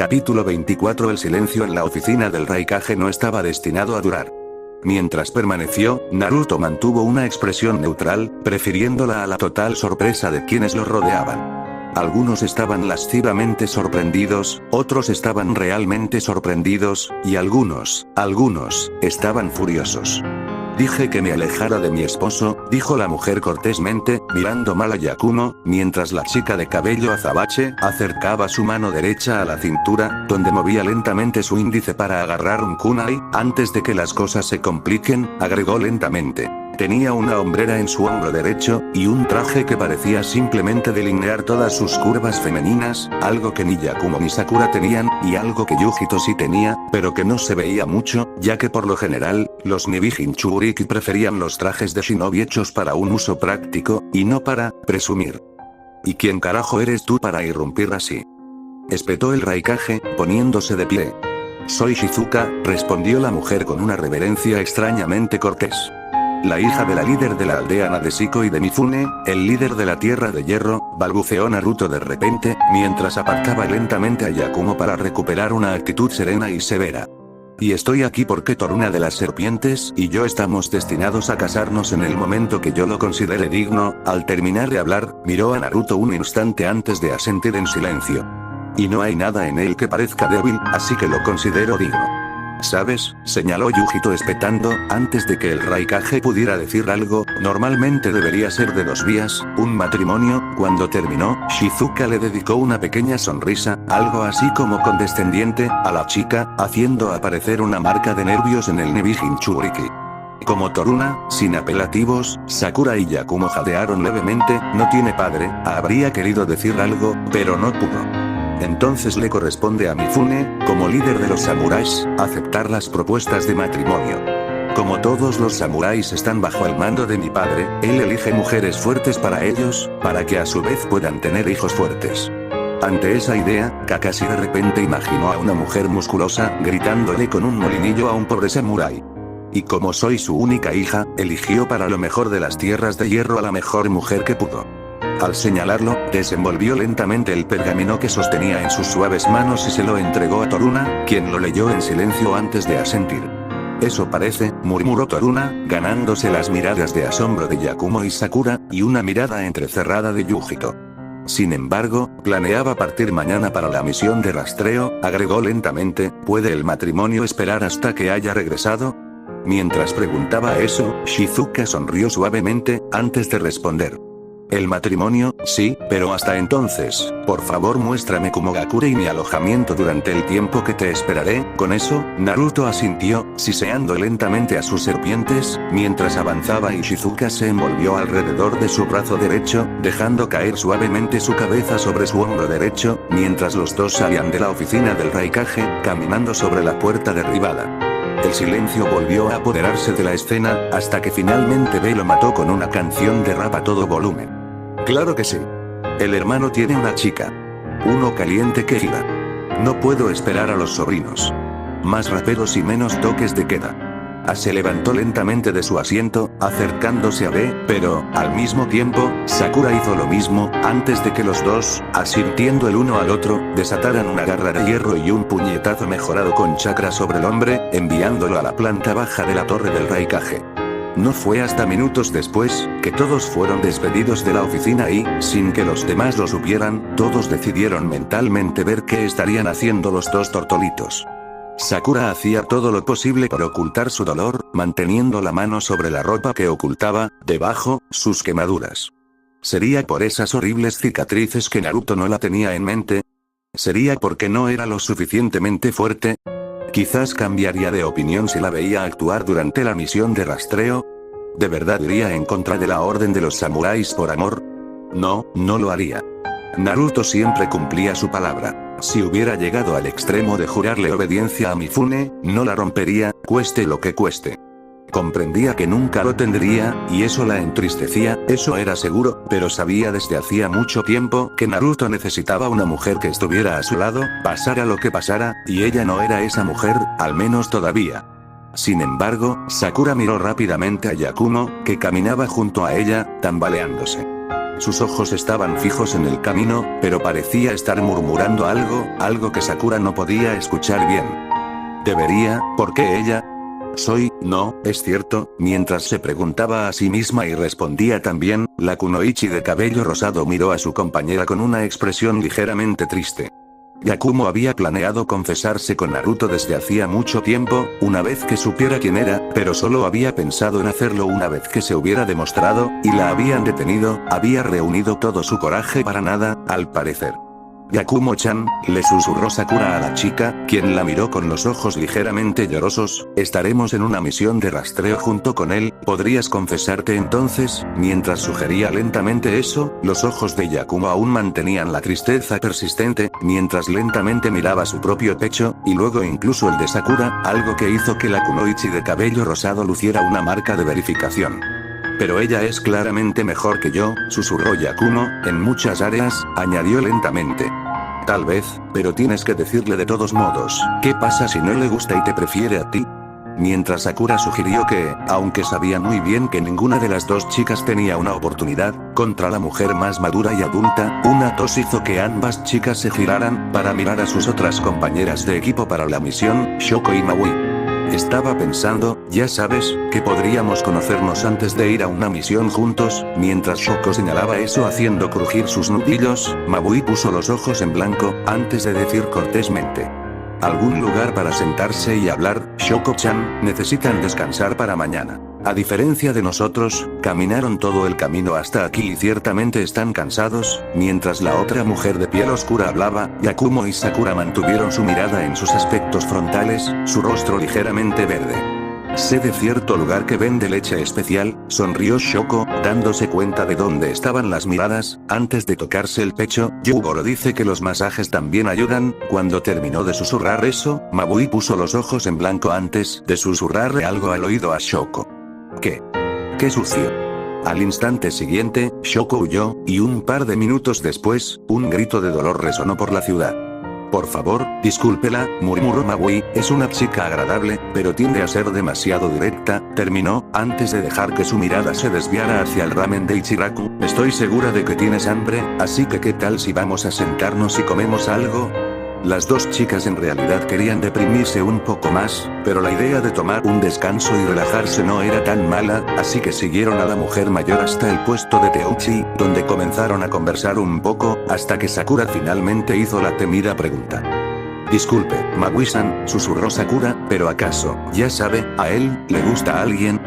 Capítulo 24. El silencio en la oficina del Raikage no estaba destinado a durar. Mientras permaneció, Naruto mantuvo una expresión neutral, prefiriéndola a la total sorpresa de quienes lo rodeaban. Algunos estaban lascivamente sorprendidos, otros estaban realmente sorprendidos, y algunos estaban furiosos. Dije que me alejara de mi esposo, dijo la mujer cortésmente, mirando mal a Yakumo, mientras la chica de cabello azabache acercaba su mano derecha a la cintura, donde movía lentamente su índice para agarrar un kunai. Antes de que las cosas se compliquen, agregó lentamente. Tenía una hombrera en su hombro derecho, y un traje que parecía simplemente delinear todas sus curvas femeninas, algo que ni Yakumo ni Sakura tenían, y algo que Yujito sí tenía, pero que no se veía mucho, ya que por lo general, los Nibijin Chuburiki preferían los trajes de shinobi hechos para un uso práctico, y no para presumir. ¿Y quién carajo eres tú para irrumpir así?, espetó el Raikage, poniéndose de pie. Soy Shizuka, respondió la mujer con una reverencia extrañamente cortés. La hija de la líder de la aldea Nadeshiko y de Mifune, el líder de la Tierra de Hierro, balbuceó Naruto de repente, mientras apartaba lentamente a Yakumo para recuperar una actitud serena y severa. Y estoy aquí porque Toruna de las Serpientes y yo estamos destinados a casarnos en el momento que yo lo considere digno. Al terminar de hablar, miró a Naruto un instante antes de asentir en silencio. Y no hay nada en él que parezca débil, así que lo considero digno. ¿Sabes?, señaló Yujito espetando, antes de que el Raikage pudiera decir algo. Normalmente debería ser de dos vías, un matrimonio. Cuando terminó, Shizuka le dedicó una pequeña sonrisa, algo así como condescendiente, a la chica, haciendo aparecer una marca de nervios en el Nibijin Chuburiki. Como Toruna, sin apelativos, Sakura y Yakumo jadearon levemente. No tiene padre, habría querido decir algo, pero no pudo. Entonces le corresponde a Mifune, como líder de los samuráis, aceptar las propuestas de matrimonio. Como todos los samuráis están bajo el mando de mi padre, él elige mujeres fuertes para ellos, para que a su vez puedan tener hijos fuertes. Ante esa idea, Kakashi de repente imaginó a una mujer musculosa, gritándole con un molinillo a un pobre samurái. Y como soy su única hija, eligió para lo mejor de las tierras de hierro a la mejor mujer que pudo. Al señalarlo, desenvolvió lentamente el pergamino que sostenía en sus suaves manos y se lo entregó a Toruna, quien lo leyó en silencio antes de asentir. Eso parece, murmuró Toruna, ganándose las miradas de asombro de Yakumo y Sakura, y una mirada entrecerrada de Yujito. Sin embargo, planeaba partir mañana para la misión de rastreo, agregó lentamente. ¿Puede el matrimonio esperar hasta que haya regresado? Mientras preguntaba eso, Shizuka sonrió suavemente, antes de responder. El matrimonio, sí, pero hasta entonces, por favor muéstrame Kumogakure y mi alojamiento durante el tiempo que te esperaré. Con eso, Naruto asintió, siseando lentamente a sus serpientes, mientras avanzaba y Shizuka se envolvió alrededor de su brazo derecho, dejando caer suavemente su cabeza sobre su hombro derecho, mientras los dos salían de la oficina del Raikage, caminando sobre la puerta derribada. El silencio volvió a apoderarse de la escena, hasta que finalmente B lo mató con una canción de rap a todo volumen. Claro que sí. El hermano tiene una chica. Uno caliente que gira. No puedo esperar a los sobrinos. Más raperos y menos toques de queda. A se levantó lentamente de su asiento, acercándose a B, pero, al mismo tiempo, Sakura hizo lo mismo, antes de que los dos, asintiendo el uno al otro, desataran una garra de hierro y un puñetazo mejorado con chakra sobre el hombre, enviándolo a la planta baja de la torre del Raikage. No fue hasta minutos después, que todos fueron despedidos de la oficina y, sin que los demás lo supieran, todos decidieron mentalmente ver qué estarían haciendo los dos tortolitos. Sakura hacía todo lo posible por ocultar su dolor, manteniendo la mano sobre la ropa que ocultaba, debajo, sus quemaduras. ¿Sería por esas horribles cicatrices que Naruto no la tenía en mente? ¿Sería porque no era lo suficientemente fuerte? Quizás cambiaría de opinión si la veía actuar durante la misión de rastreo. ¿De verdad iría en contra de la orden de los samuráis por amor? No, no lo haría. Naruto siempre cumplía su palabra. Si hubiera llegado al extremo de jurarle obediencia a Mifune, no la rompería, cueste lo que cueste. Comprendía que nunca lo tendría, y eso la entristecía, eso era seguro, pero sabía desde hacía mucho tiempo que Naruto necesitaba una mujer que estuviera a su lado, pasara lo que pasara, y ella no era esa mujer, al menos todavía. Sin embargo, Sakura miró rápidamente a Yakumo, que caminaba junto a ella, tambaleándose. Sus ojos estaban fijos en el camino, pero parecía estar murmurando algo que Sakura no podía escuchar bien. ¿Debería? ¿Por qué ella? No, es cierto, mientras se preguntaba a sí misma y respondía también, la kunoichi de cabello rosado miró a su compañera con una expresión ligeramente triste. Yakumo había planeado confesarse con Naruto desde hacía mucho tiempo, una vez que supiera quién era, pero solo había pensado en hacerlo una vez que se hubiera demostrado, y la habían detenido, había reunido todo su coraje para nada, al parecer. Yakumo-chan, le susurró Sakura a la chica, quien la miró con los ojos ligeramente llorosos, estaremos en una misión de rastreo junto con él, ¿podrías confesarte entonces? Mientras sugería lentamente eso, los ojos de Yakumo aún mantenían la tristeza persistente, mientras lentamente miraba su propio pecho, y luego incluso el de Sakura, algo que hizo que la kunoichi de cabello rosado luciera una marca de verificación. Pero ella es claramente mejor que yo, susurró Yakumo, en muchas áreas, añadió lentamente. Tal vez, pero tienes que decirle de todos modos, ¿qué pasa si no le gusta y te prefiere a ti? Mientras Sakura sugirió que, aunque sabía muy bien que ninguna de las dos chicas tenía una oportunidad, contra la mujer más madura y adulta, una tos hizo que ambas chicas se giraran, para mirar a sus otras compañeras de equipo para la misión, Shoko y Maui. Estaba pensando, ya sabes, que podríamos conocernos antes de ir a una misión juntos, mientras Shoko señalaba eso haciendo crujir sus nudillos, Maui puso los ojos en blanco, antes de decir cortésmente. ¿Algún lugar para sentarse y hablar, Shoko-chan? Necesitan descansar para mañana. A diferencia de nosotros, caminaron todo el camino hasta aquí y ciertamente están cansados, mientras la otra mujer de piel oscura hablaba, Yakumo y Sakura mantuvieron su mirada en sus aspectos frontales, su rostro ligeramente verde. Sé de cierto lugar que vende leche especial, sonrió Shoko, dándose cuenta de dónde estaban las miradas, antes de tocarse el pecho, Yugoro dice que los masajes también ayudan, cuando terminó de susurrar eso, Maui puso los ojos en blanco antes de susurrarle algo al oído a Shoko. ¡Qué sucio! Al instante siguiente, Shoko huyó, y un par de minutos después, un grito de dolor resonó por la ciudad. Por favor, discúlpela, murmuró Maui, es una chica agradable, pero tiende a ser demasiado directa, terminó, antes de dejar que su mirada se desviara hacia el ramen de Ichiraku, estoy segura de que tienes hambre, así que ¿qué tal si vamos a sentarnos y comemos algo? Las dos chicas en realidad querían deprimirse un poco más, pero la idea de tomar un descanso y relajarse no era tan mala, así que siguieron a la mujer mayor hasta el puesto de Teuchi, donde comenzaron a conversar un poco, hasta que Sakura finalmente hizo la temida pregunta. Disculpe, Maui-san, susurró Sakura, pero ¿acaso, ya sabe, a él, le gusta a alguien?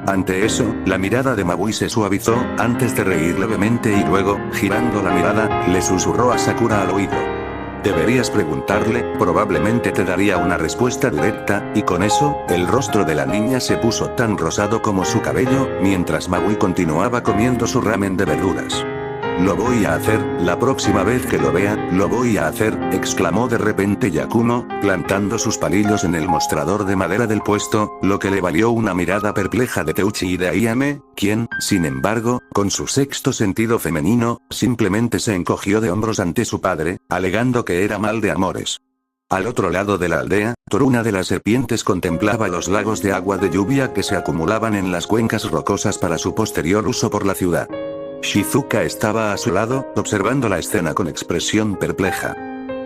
Ante eso, la mirada de Maui se suavizó, antes de reír levemente y luego, girando la mirada, le susurró a Sakura al oído. Deberías preguntarle, probablemente te daría una respuesta directa, y con eso, el rostro de la niña se puso tan rosado como su cabello, mientras Maui continuaba comiendo su ramen de verduras. Lo voy a hacer, la próxima vez que lo vea, lo voy a hacer, exclamó de repente Yakumo, plantando sus palillos en el mostrador de madera del puesto, lo que le valió una mirada perpleja de Teuchi y de Ayame, quien, sin embargo, con su sexto sentido femenino, simplemente se encogió de hombros ante su padre, alegando que era mal de amores. Al otro lado de la aldea, Toruna de las serpientes contemplaba los lagos de agua de lluvia que se acumulaban en las cuencas rocosas para su posterior uso por la ciudad. Shizuka estaba a su lado, observando la escena con expresión perpleja.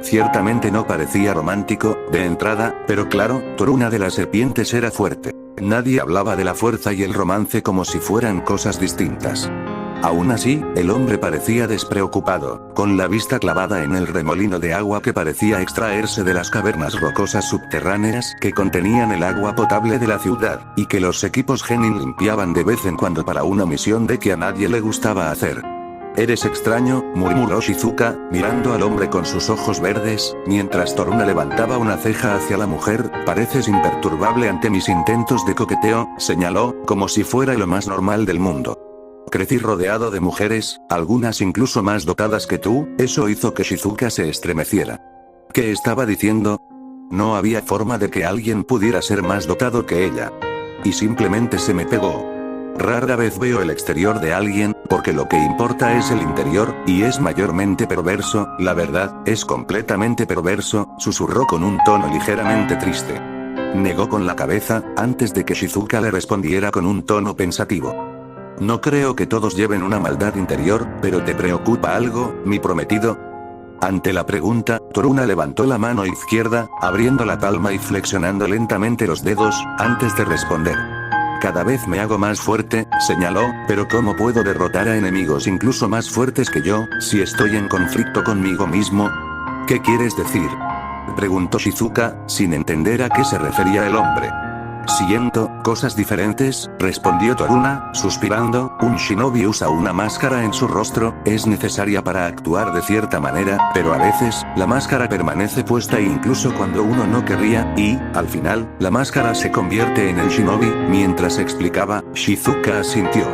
Ciertamente no parecía romántico, de entrada, pero claro, Toruna de las serpientes era fuerte. Nadie hablaba de la fuerza y el romance como si fueran cosas distintas. Aún así, el hombre parecía despreocupado, con la vista clavada en el remolino de agua que parecía extraerse de las cavernas rocosas subterráneas que contenían el agua potable de la ciudad, y que los equipos Genin limpiaban de vez en cuando para una misión de que a nadie le gustaba hacer. Eres extraño, murmuró Shizuka, mirando al hombre con sus ojos verdes, mientras Toruna levantaba una ceja hacia la mujer, pareces imperturbable ante mis intentos de coqueteo, señaló, como si fuera lo más normal del mundo. Crecí rodeado de mujeres, algunas incluso más dotadas que tú, eso hizo que Shizuka se estremeciera. ¿Qué estaba diciendo? No había forma de que alguien pudiera ser más dotado que ella. Y simplemente se me pegó. Rara vez veo el exterior de alguien, porque lo que importa es el interior, y es mayormente perverso, la verdad, es completamente perverso, susurró con un tono ligeramente triste. Negó con la cabeza, antes de que Shizuka le respondiera con un tono pensativo. No creo que todos lleven una maldad interior, pero ¿te preocupa algo, mi prometido? Ante la pregunta, Toruna levantó la mano izquierda, abriendo la palma y flexionando lentamente los dedos, antes de responder. Cada vez me hago más fuerte, señaló, pero ¿cómo puedo derrotar a enemigos incluso más fuertes que yo, si estoy en conflicto conmigo mismo? ¿Qué quieres decir? Preguntó Shizuka, sin entender a qué se refería el hombre. Siento cosas diferentes, respondió Toruna, suspirando. Un shinobi usa una máscara en su rostro, es necesaria para actuar de cierta manera, pero a veces, la máscara permanece puesta incluso cuando uno no querría, y, al final, la máscara se convierte en el shinobi. Mientras explicaba, Shizuka asintió.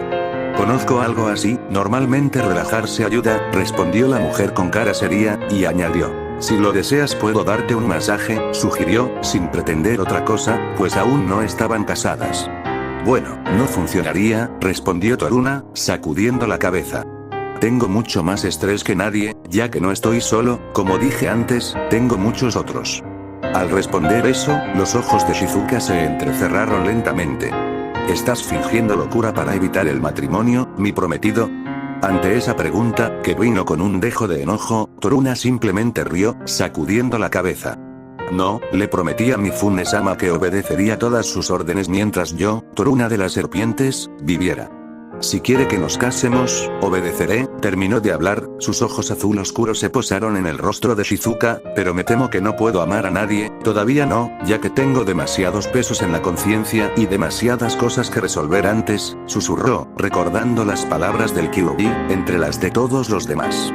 Conozco algo así, normalmente relajarse ayuda, respondió la mujer con cara seria, y añadió. Si lo deseas puedo darte un masaje, sugirió, sin pretender otra cosa, pues aún no estaban casadas. Bueno, no funcionaría, respondió Toruna, sacudiendo la cabeza. Tengo mucho más estrés que nadie, ya que no estoy solo, como dije antes, tengo muchos otros. Al responder eso, los ojos de Shizuka se entrecerraron lentamente. ¿Estás fingiendo locura para evitar el matrimonio, mi prometido? Ante esa pregunta, que vino con un dejo de enojo, Toruna simplemente rió, sacudiendo la cabeza. No, le prometí a Mifune-sama que obedecería todas sus órdenes mientras yo, Toruna de las serpientes, viviera. Si quiere que nos casemos, obedeceré, terminó de hablar, sus ojos azul oscuro se posaron en el rostro de Shizuka, pero me temo que no puedo amar a nadie, todavía no, ya que tengo demasiados pesos en la conciencia y demasiadas cosas que resolver antes, susurró, recordando las palabras del Kyuubi, entre las de todos los demás.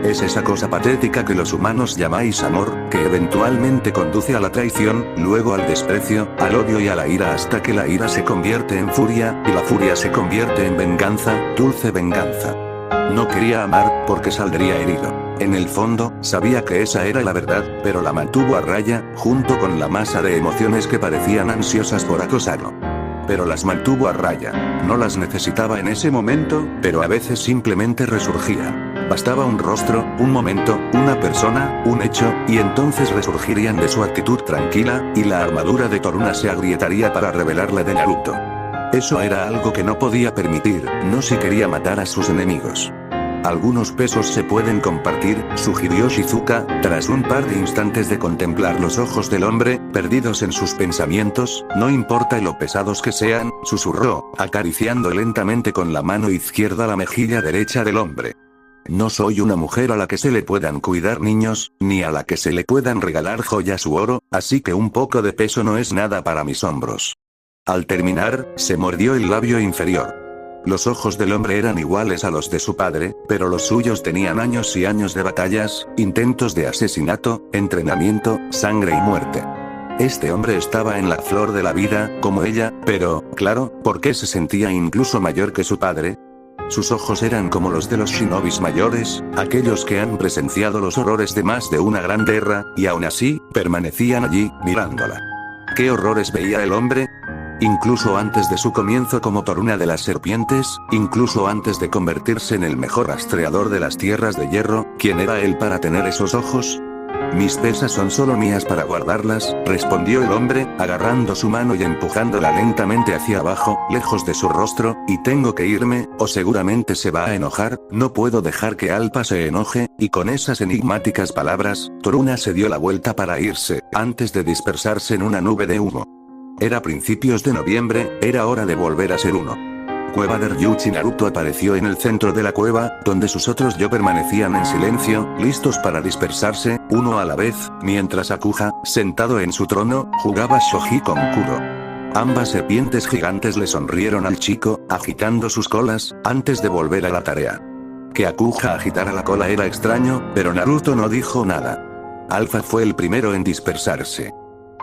Es esa cosa patética que los humanos llamáis amor, que eventualmente conduce a la traición, luego al desprecio, al odio y a la ira hasta que la ira se convierte en furia, y la furia se convierte en venganza, dulce venganza. No quería amar, porque saldría herido. En el fondo, sabía que esa era la verdad, pero la mantuvo a raya, junto con la masa de emociones que parecían ansiosas por acosarlo. Pero las mantuvo a raya. No las necesitaba en ese momento, pero a veces simplemente resurgía. Bastaba un rostro, un momento, una persona, un hecho, y entonces resurgirían de su actitud tranquila, y la armadura de Toruna se agrietaría para revelarla de Naruto. Eso era algo que no podía permitir, no si quería matar a sus enemigos. Algunos pesos se pueden compartir, sugirió Shizuka, tras un par de instantes de contemplar los ojos del hombre, perdidos en sus pensamientos, no importa lo pesados que sean, susurró, acariciando lentamente con la mano izquierda la mejilla derecha del hombre. No soy una mujer a la que se le puedan cuidar niños, ni a la que se le puedan regalar joyas u oro, así que un poco de peso no es nada para mis hombros. Al terminar, se mordió el labio inferior. Los ojos del hombre eran iguales a los de su padre, pero los suyos tenían años y años de batallas, intentos de asesinato, entrenamiento, sangre y muerte. Este hombre estaba en la flor de la vida, como ella, pero, claro, ¿por qué se sentía incluso mayor que su padre? Sus ojos eran como los de los shinobis mayores, aquellos que han presenciado los horrores de más de una gran guerra, y aún así, permanecían allí, mirándola. ¿Qué horrores veía el hombre? Incluso antes de su comienzo como Toruna de las serpientes, incluso antes de convertirse en el mejor rastreador de las tierras de hierro, ¿quién era él para tener esos ojos? Mis pesas son solo mías para guardarlas, respondió el hombre, agarrando su mano y empujándola lentamente hacia abajo, lejos de su rostro, y tengo que irme, o seguramente se va a enojar, no puedo dejar que Alpa se enoje, y con esas enigmáticas palabras, Toruna se dio la vuelta para irse, antes de dispersarse en una nube de humo. Era principios de noviembre, era hora de volver a ser uno. Cueva de Ryuchi. Naruto apareció en el centro de la cueva, donde sus otros yo permanecían en silencio, listos para dispersarse, uno a la vez, mientras Akuha, sentado en su trono, jugaba shogi con Kuro. Ambas serpientes gigantes le sonrieron al chico, agitando sus colas, antes de volver a la tarea. Que Akuha agitara la cola era extraño, pero Naruto no dijo nada. Alpha fue el primero en dispersarse.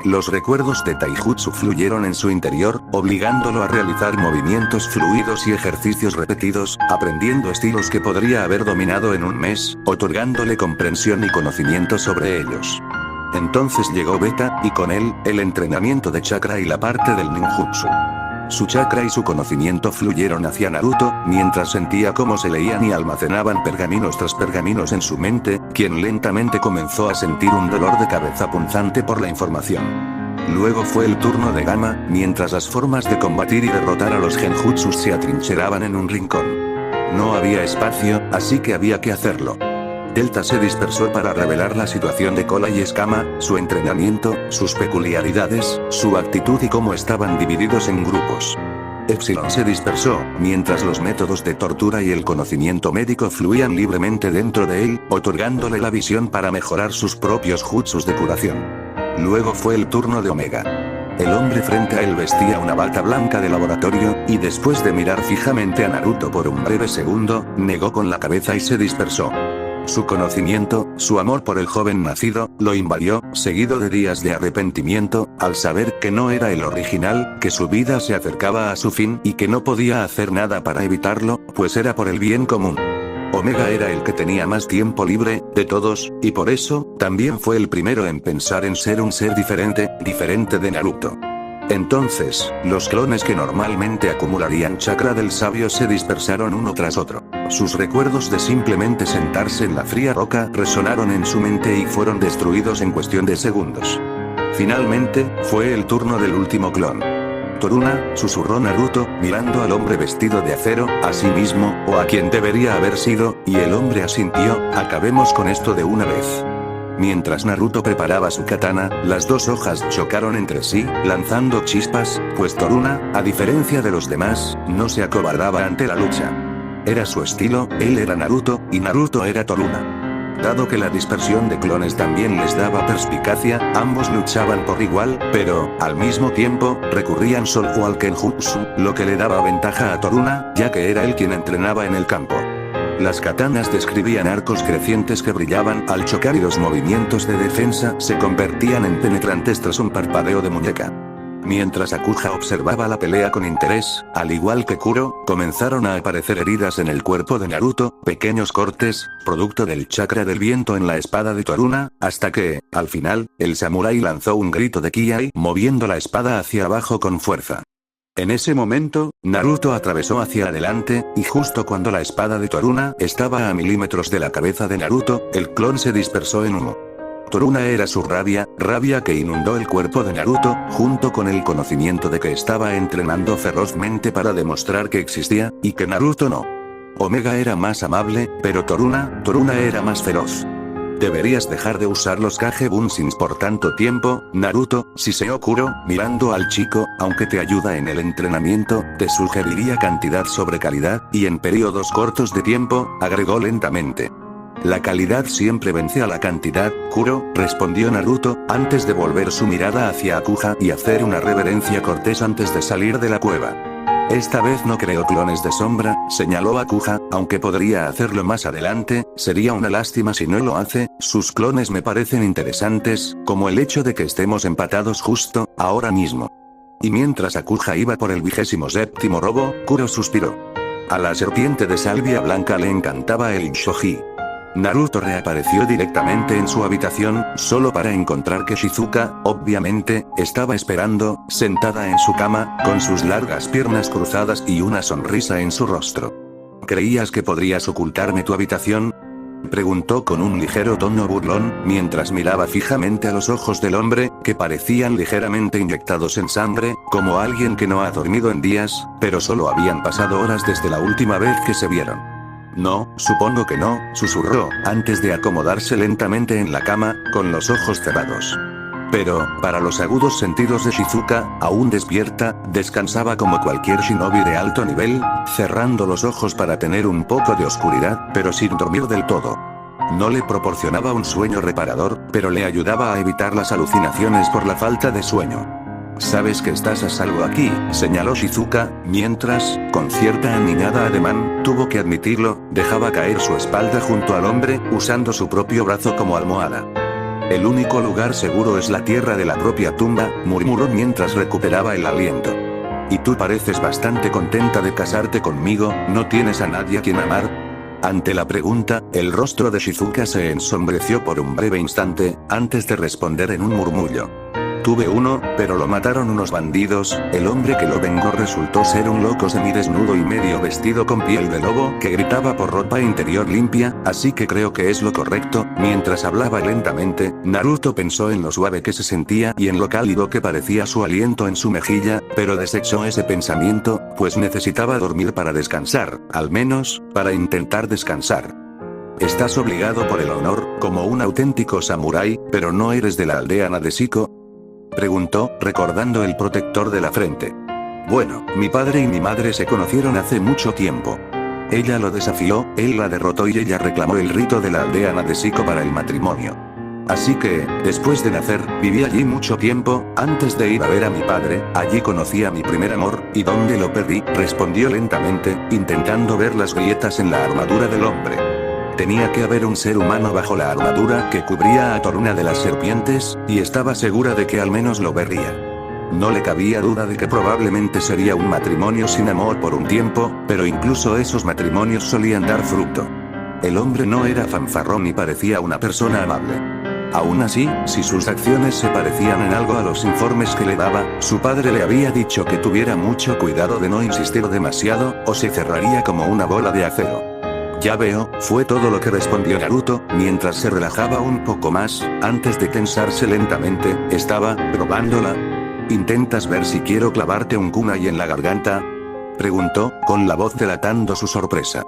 Los recuerdos de Taijutsu fluyeron en su interior, obligándolo a realizar movimientos fluidos y ejercicios repetidos, aprendiendo estilos que podría haber dominado en un mes, otorgándole comprensión y conocimiento sobre ellos. Entonces llegó Beta, y con él, el entrenamiento de chakra y la parte del ninjutsu. Su chakra y su conocimiento fluyeron hacia Naruto, mientras sentía cómo se leían y almacenaban pergaminos tras pergaminos en su mente, quien lentamente comenzó a sentir un dolor de cabeza punzante por la información. Luego fue el turno de Gamma, mientras las formas de combatir y derrotar a los genjutsus se atrincheraban en un rincón. No había espacio, así que había que hacerlo. Delta se dispersó para revelar la situación de cola y escama, su entrenamiento, sus peculiaridades, su actitud y cómo estaban divididos en grupos. Epsilon se dispersó, mientras los métodos de tortura y el conocimiento médico fluían libremente dentro de él, otorgándole la visión para mejorar sus propios jutsus de curación. Luego fue el turno de Omega. El hombre frente a él vestía una bata blanca de laboratorio, y después de mirar fijamente a Naruto por un breve segundo, negó con la cabeza y se dispersó. Su conocimiento, su amor por el joven nacido, lo invadió, seguido de días de arrepentimiento, al saber que no era el original, que su vida se acercaba a su fin y que no podía hacer nada para evitarlo, pues era por el bien común. Omega era el que tenía más tiempo libre, de todos, y por eso, también fue el primero en pensar en ser un ser diferente de Naruto. Entonces, los clones que normalmente acumularían chakra del sabio se dispersaron uno tras otro. Sus recuerdos de simplemente sentarse en la fría roca resonaron en su mente y fueron destruidos en cuestión de segundos. Finalmente, fue el turno del último clon. Toruna, susurró Naruto, mirando al hombre vestido de acero, a sí mismo, o a quien debería haber sido, y el hombre asintió, acabemos con esto de una vez. Mientras Naruto preparaba su katana, las dos hojas chocaron entre sí, lanzando chispas, pues Toruna, a diferencia de los demás, no se acobardaba ante la lucha. Era su estilo, él era Naruto, y Naruto era Toruna. Dado que la dispersión de clones también les daba perspicacia, ambos luchaban por igual, pero, al mismo tiempo, recurrían solo al Kenjutsu, lo que le daba ventaja a Toruna, ya que era él quien entrenaba en el campo. Las katanas describían arcos crecientes que brillaban al chocar y los movimientos de defensa se convertían en penetrantes tras un parpadeo de muñeca. Mientras Akuja observaba la pelea con interés, al igual que Kuro, comenzaron a aparecer heridas en el cuerpo de Naruto, pequeños cortes, producto del chakra del viento en la espada de Toruna, hasta que, al final, el samurái lanzó un grito de Kiai, moviendo la espada hacia abajo con fuerza. En ese momento, Naruto atravesó hacia adelante, y justo cuando la espada de Toruna estaba a milímetros de la cabeza de Naruto, el clon se dispersó en humo. Toruna era su rabia que inundó el cuerpo de Naruto, junto con el conocimiento de que estaba entrenando ferozmente para demostrar que existía, y que Naruto no. Omega era más amable, pero Toruna era más feroz. Deberías dejar de usar los Kage Bunshins por tanto tiempo, Naruto, siseó Kuro, mirando al chico, aunque te ayuda en el entrenamiento, te sugeriría cantidad sobre calidad, y en periodos cortos de tiempo, agregó lentamente. La calidad siempre vence a la cantidad, Kuro, respondió Naruto, antes de volver su mirada hacia Akuja y hacer una reverencia cortés antes de salir de la cueva. Esta vez no creo clones de sombra, señaló Akuja, aunque podría hacerlo más adelante, sería una lástima si no lo hace, sus clones me parecen interesantes, como el hecho de que estemos empatados justo, ahora mismo. Y mientras Akuja iba por el 27º robo, Kuro suspiró. A la serpiente de salvia blanca le encantaba el shoji. Naruto reapareció directamente en su habitación, solo para encontrar que Shizuka, obviamente, estaba esperando, sentada en su cama, con sus largas piernas cruzadas y una sonrisa en su rostro. ¿Creías que podrías ocultarme tu habitación?, preguntó con un ligero tono burlón, mientras miraba fijamente a los ojos del hombre, que parecían ligeramente inyectados en sangre, como alguien que no ha dormido en días, pero solo habían pasado horas desde la última vez que se vieron. No, supongo que no, susurró, antes de acomodarse lentamente en la cama, con los ojos cerrados. Pero, para los agudos sentidos de Shizuka, aún despierta, descansaba como cualquier shinobi de alto nivel, cerrando los ojos para tener un poco de oscuridad, pero sin dormir del todo. No le proporcionaba un sueño reparador, pero le ayudaba a evitar las alucinaciones por la falta de sueño. Sabes que estás a salvo aquí, señaló Shizuka, mientras, con cierta aniñada ademán, tuvo que admitirlo, dejaba caer su espalda junto al hombre, usando su propio brazo como almohada. El único lugar seguro es la tierra de la propia tumba, murmuró mientras recuperaba el aliento. Y tú pareces bastante contenta de casarte conmigo, ¿no tienes a nadie a quien amar? Ante la pregunta, el rostro de Shizuka se ensombreció por un breve instante, antes de responder en un murmullo. Tuve uno, pero lo mataron unos bandidos. El hombre que lo vengó resultó ser un loco semidesnudo y medio vestido con piel de lobo que gritaba por ropa interior limpia, así que creo que es lo correcto. Mientras hablaba lentamente, Naruto pensó en lo suave que se sentía y en lo cálido que parecía su aliento en su mejilla, pero desechó ese pensamiento, pues necesitaba dormir para descansar, al menos, para intentar descansar. Estás obligado por el honor, como un auténtico samurái, pero no eres de la aldea Nadeshiko, preguntó, recordando el protector de la frente. Bueno, mi padre y mi madre se conocieron hace mucho tiempo. Ella lo desafió, él la derrotó y ella reclamó el rito de la aldea Nadeshiko para el matrimonio. Así que, después de nacer, viví allí mucho tiempo, antes de ir a ver a mi padre, allí conocí a mi primer amor, ¿y dónde lo perdí?, respondió lentamente, intentando ver las grietas en la armadura del hombre. Tenía que haber un ser humano bajo la armadura que cubría a Toruna de las serpientes, y estaba segura de que al menos lo vería. No le cabía duda de que probablemente sería un matrimonio sin amor por un tiempo, pero incluso esos matrimonios solían dar fruto. El hombre no era fanfarrón ni parecía una persona amable. Aún así, si sus acciones se parecían en algo a los informes que le daba, su padre le había dicho que tuviera mucho cuidado de no insistir demasiado, o se cerraría como una bola de acero. Ya veo, fue todo lo que respondió Naruto, mientras se relajaba un poco más, antes de tensarse lentamente. ¿Estaba probándola? ¿Intentas ver si quiero clavarte un kunai en la garganta?, preguntó, con la voz delatando su sorpresa.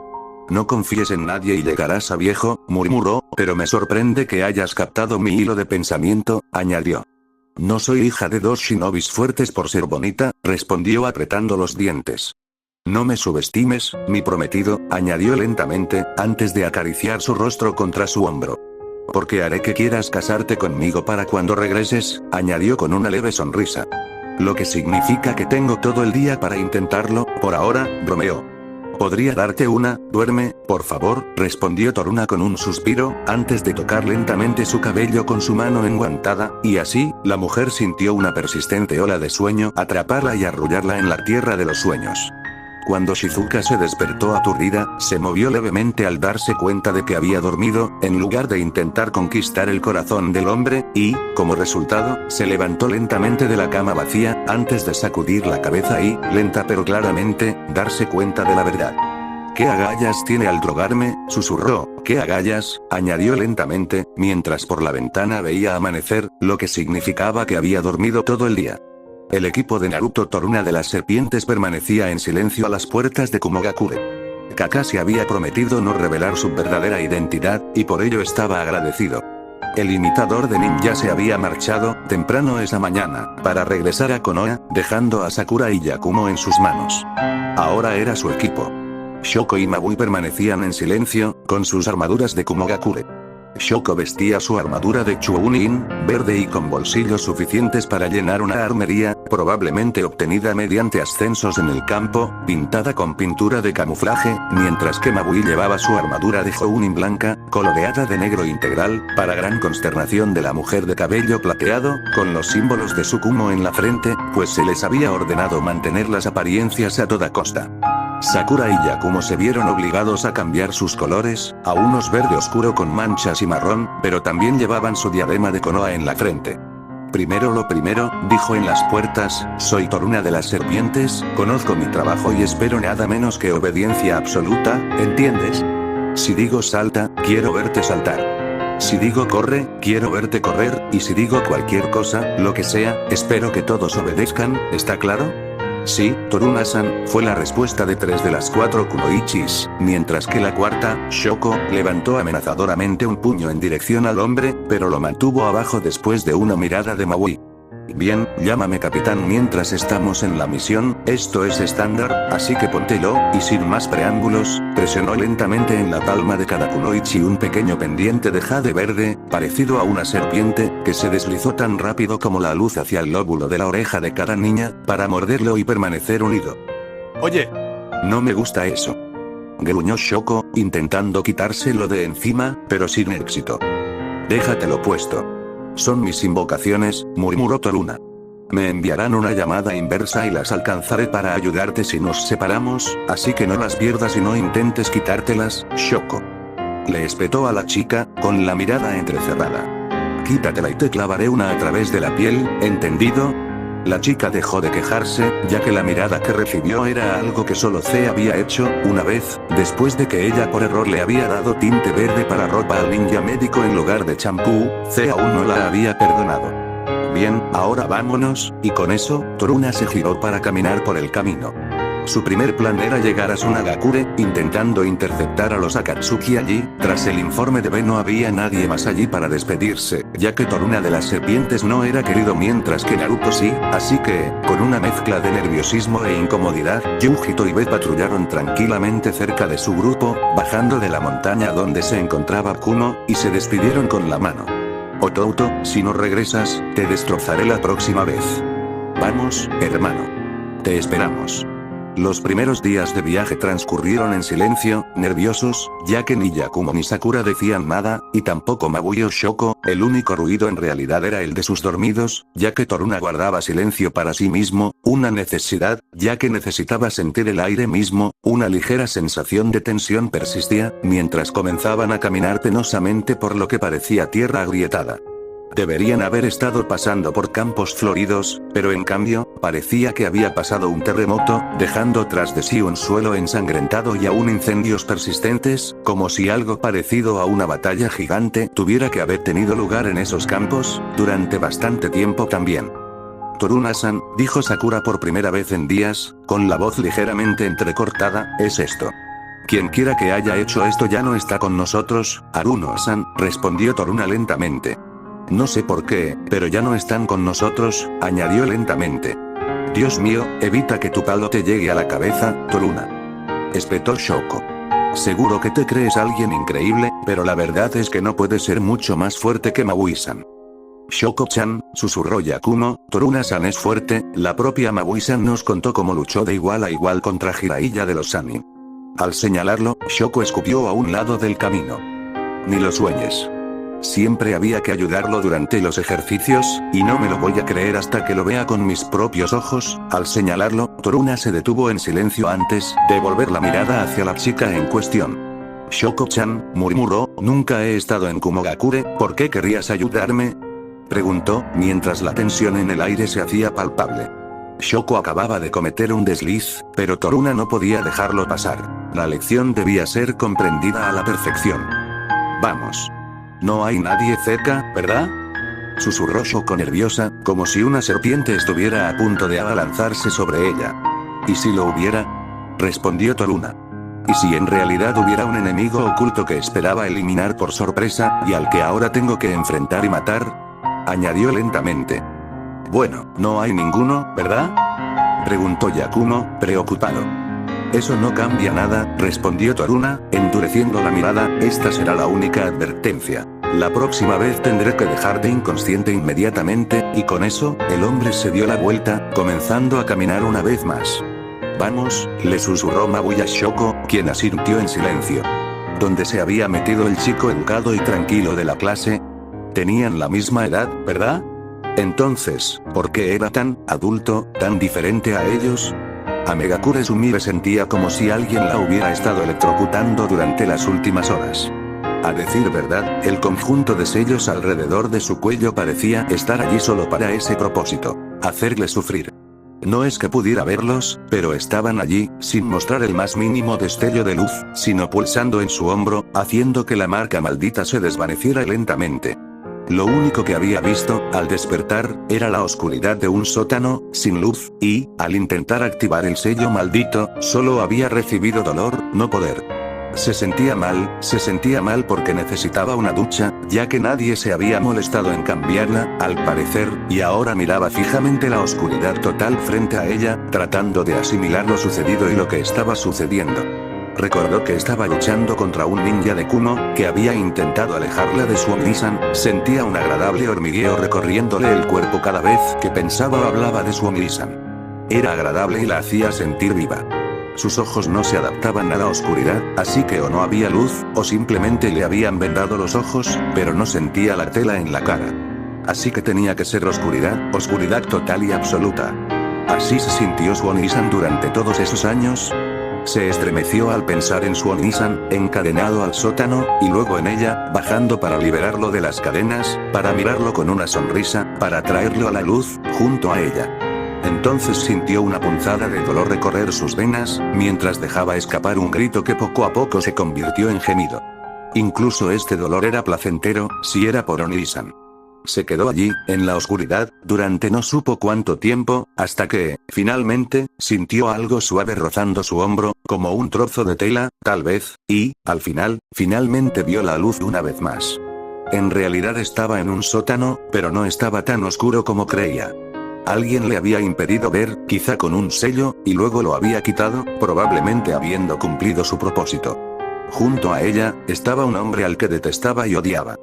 No confíes en nadie y llegarás a viejo, murmuró, pero me sorprende que hayas captado mi hilo de pensamiento, añadió. No soy hija de dos shinobis fuertes por ser bonita, respondió apretando los dientes. No me subestimes, mi prometido, añadió lentamente, antes de acariciar su rostro contra su hombro. Porque haré que quieras casarte conmigo para cuando regreses, añadió con una leve sonrisa. Lo que significa que tengo todo el día para intentarlo, por ahora, bromeó. ¿Podría darte una? Duerme, por favor, respondió Toruna con un suspiro, antes de tocar lentamente su cabello con su mano enguantada, y así, la mujer sintió una persistente ola de sueño atraparla y arrullarla en la tierra de los sueños. Cuando Shizuka se despertó aturdida, se movió levemente al darse cuenta de que había dormido, en lugar de intentar conquistar el corazón del hombre, y, como resultado, se levantó lentamente de la cama vacía, antes de sacudir la cabeza y, lenta pero claramente, darse cuenta de la verdad. ¿Qué agallas tiene al drogarme?, susurró. ¿Qué agallas?, añadió lentamente, mientras por la ventana veía amanecer, lo que significaba que había dormido todo el día. El equipo de Naruto Toruna de las serpientes permanecía en silencio a las puertas de Kumogakure. Kakashi había prometido no revelar su verdadera identidad, y por ello estaba agradecido. El imitador de ninja se había marchado, temprano esa mañana, para regresar a Konoha, dejando a Sakura y Yakumo en sus manos. Ahora era su equipo. Shoko y Mabui permanecían en silencio, con sus armaduras de Kumogakure. Shoko vestía su armadura de Chunin, verde y con bolsillos suficientes para llenar una armería, probablemente obtenida mediante ascensos en el campo, pintada con pintura de camuflaje, mientras que Mabui llevaba su armadura de Jounin blanca, coloreada de negro integral, para gran consternación de la mujer de cabello plateado, con los símbolos de Sukumo en la frente, pues se les había ordenado mantener las apariencias a toda costa. Sakura y Yakumo se vieron obligados a cambiar sus colores, a unos verde oscuro con manchas y marrón, pero también llevaban su diadema de Konoha en la frente. Primero lo primero, dijo en las puertas, soy Toruna de las serpientes, conozco mi trabajo y espero nada menos que obediencia absoluta, ¿entiendes? Si digo salta, quiero verte saltar. Si digo corre, quiero verte correr, y si digo cualquier cosa, lo que sea, espero que todos obedezcan, ¿está claro? Sí, Toruna-san, fue la respuesta de 3 de las 4 kunoichis, mientras que la cuarta, Shoko, levantó amenazadoramente un puño en dirección al hombre, pero lo mantuvo abajo después de una mirada de Maui. Bien, llámame capitán mientras estamos en la misión, esto es estándar, así que póntelo, y sin más preámbulos, presionó lentamente en la palma de cada kunoichi un pequeño pendiente de jade verde, parecido a una serpiente, que se deslizó tan rápido como la luz hacia el lóbulo de la oreja de cada niña, para morderlo y permanecer unido. Oye. No me gusta eso. Gruñó Shoko, intentando quitárselo de encima, pero sin éxito. Déjatelo puesto. Son mis invocaciones, murmuró Toruna. Me enviarán una llamada inversa y las alcanzaré para ayudarte si nos separamos, así que no las pierdas y no intentes quitártelas, Shoko. Le espetó a la chica, con la mirada entrecerrada. Quítatela y te clavaré una a través de la piel, ¿entendido? La chica dejó de quejarse, ya que la mirada que recibió era algo que solo C había hecho, una vez, después de que ella por error le había dado tinte verde para ropa al ninja médico en lugar de champú, C aún no la había perdonado. Bien, ahora vámonos, y con eso, Toruna se giró para caminar por el camino. Su primer plan era llegar a Sunagakure, intentando interceptar a los Akatsuki allí. Tras el informe de B no había nadie más allí para despedirse, ya que Toruna de las serpientes no era querido mientras que Naruto sí, así que, con una mezcla de nerviosismo e incomodidad, Yujito y B patrullaron tranquilamente cerca de su grupo, bajando de la montaña donde se encontraba Kuno, y se despidieron con la mano. Otouto, si no regresas, te destrozaré la próxima vez. Vamos, hermano. Te esperamos. Los primeros días de viaje transcurrieron en silencio, nerviosos, ya que ni Yakumo ni Sakura decían nada, y tampoco Mabui o Shoko. El único ruido en realidad era el de sus dormidos, ya que Toruna guardaba silencio para sí mismo, una necesidad, ya que necesitaba sentir el aire mismo. Una ligera sensación de tensión persistía, mientras comenzaban a caminar penosamente por lo que parecía tierra agrietada. Deberían haber estado pasando por campos floridos, pero en cambio, parecía que había pasado un terremoto, dejando tras de sí un suelo ensangrentado y aún incendios persistentes, como si algo parecido a una batalla gigante tuviera que haber tenido lugar en esos campos, durante bastante tiempo también. Toruna-san, dijo Sakura por primera vez en días, con la voz ligeramente entrecortada, ¿es esto? Quienquiera que haya hecho esto ya no está con nosotros, Aruno-san, respondió Toruna lentamente. No sé por qué, pero ya no están con nosotros, añadió lentamente. Dios mío, evita que tu palo te llegue a la cabeza, Toruna. Espetó Shoko. Seguro que te crees alguien increíble, pero la verdad es que no puedes ser mucho más fuerte que Mabui-san. Shoko-chan, susurró Yakumo, Toruna-san es fuerte, la propia Mabui-san nos contó cómo luchó de igual a igual contra Jiraiya de los Sanin. Al señalarlo, Shoko escupió a un lado del camino. Ni lo sueñes. Siempre había que ayudarlo durante los ejercicios, y no me lo voy a creer hasta que lo vea con mis propios ojos. Al señalarlo, Toruna se detuvo en silencio antes de volver la mirada hacia la chica en cuestión. Shoko-chan, murmuró, nunca he estado en Kumogakure, ¿por qué querrías ayudarme? Preguntó, mientras la tensión en el aire se hacía palpable. Shoko acababa de cometer un desliz, pero Toruna no podía dejarlo pasar. La lección debía ser comprendida a la perfección. Vamos. No hay nadie cerca, ¿verdad? Susurró Shoko nerviosa, como si una serpiente estuviera a punto de abalanzarse sobre ella. ¿Y si lo hubiera? Respondió Toruna. ¿Y si en realidad hubiera un enemigo oculto que esperaba eliminar por sorpresa, y al que ahora tengo que enfrentar y matar? Añadió lentamente. Bueno, no hay ninguno, ¿verdad? Preguntó Yakumo, preocupado. Eso no cambia nada, respondió Toruna, endureciendo la mirada, esta será la única advertencia. La próxima vez tendré que dejarte inconsciente inmediatamente, y con eso, el hombre se dio la vuelta, comenzando a caminar una vez más. Vamos, le susurró Mabui a Shoko, quien asintió en silencio. ¿Dónde se había metido el chico educado y tranquilo de la clase? Tenían la misma edad, ¿verdad? Entonces, ¿por qué era tan adulto, tan diferente a ellos? A Megakure Sumire sentía como si alguien la hubiera estado electrocutando durante las últimas horas. A decir verdad, el conjunto de sellos alrededor de su cuello parecía estar allí solo para ese propósito, hacerle sufrir. No es que pudiera verlos, pero estaban allí, sin mostrar el más mínimo destello de luz, sino pulsando en su hombro, haciendo que la marca maldita se desvaneciera lentamente. Lo único que había visto, al despertar, era la oscuridad de un sótano, sin luz, y, al intentar activar el sello maldito, solo había recibido dolor, no poder. Se sentía mal porque necesitaba una ducha, ya que nadie se había molestado en cambiarla, al parecer, y ahora miraba fijamente la oscuridad total frente a ella, tratando de asimilar lo sucedido y lo que estaba sucediendo. Recordó que estaba luchando contra un ninja de Kuno, que había intentado alejarla de su Oni-san, sentía un agradable hormigueo recorriéndole el cuerpo cada vez que pensaba o hablaba de su Oni-san. Era agradable y la hacía sentir viva. Sus ojos no se adaptaban a la oscuridad, así que o no había luz, o simplemente le habían vendado los ojos, pero no sentía la tela en la cara. Así que tenía que ser oscuridad total y absoluta. ¿Así se sintió su Oni-san durante todos esos años? se estremeció al pensar en su Onisan, encadenado al sótano, y luego en ella, bajando para liberarlo de las cadenas, para mirarlo con una sonrisa, para traerlo a la luz, junto a ella. Entonces sintió una punzada de dolor recorrer sus venas, mientras dejaba escapar un grito que poco a poco se convirtió en gemido. Incluso este dolor era placentero, si era por Onisan. Se quedó allí, en la oscuridad, durante no supo cuánto tiempo, hasta que, finalmente, sintió algo suave rozando su hombro, como un trozo de tela, tal vez, y, al final, finalmente vio la luz una vez más. En realidad estaba en un sótano, pero no estaba tan oscuro como creía. Alguien le había impedido ver, quizá con un sello, y luego lo había quitado, probablemente habiendo cumplido su propósito. Junto a ella, estaba un hombre al que detestaba y odiaba.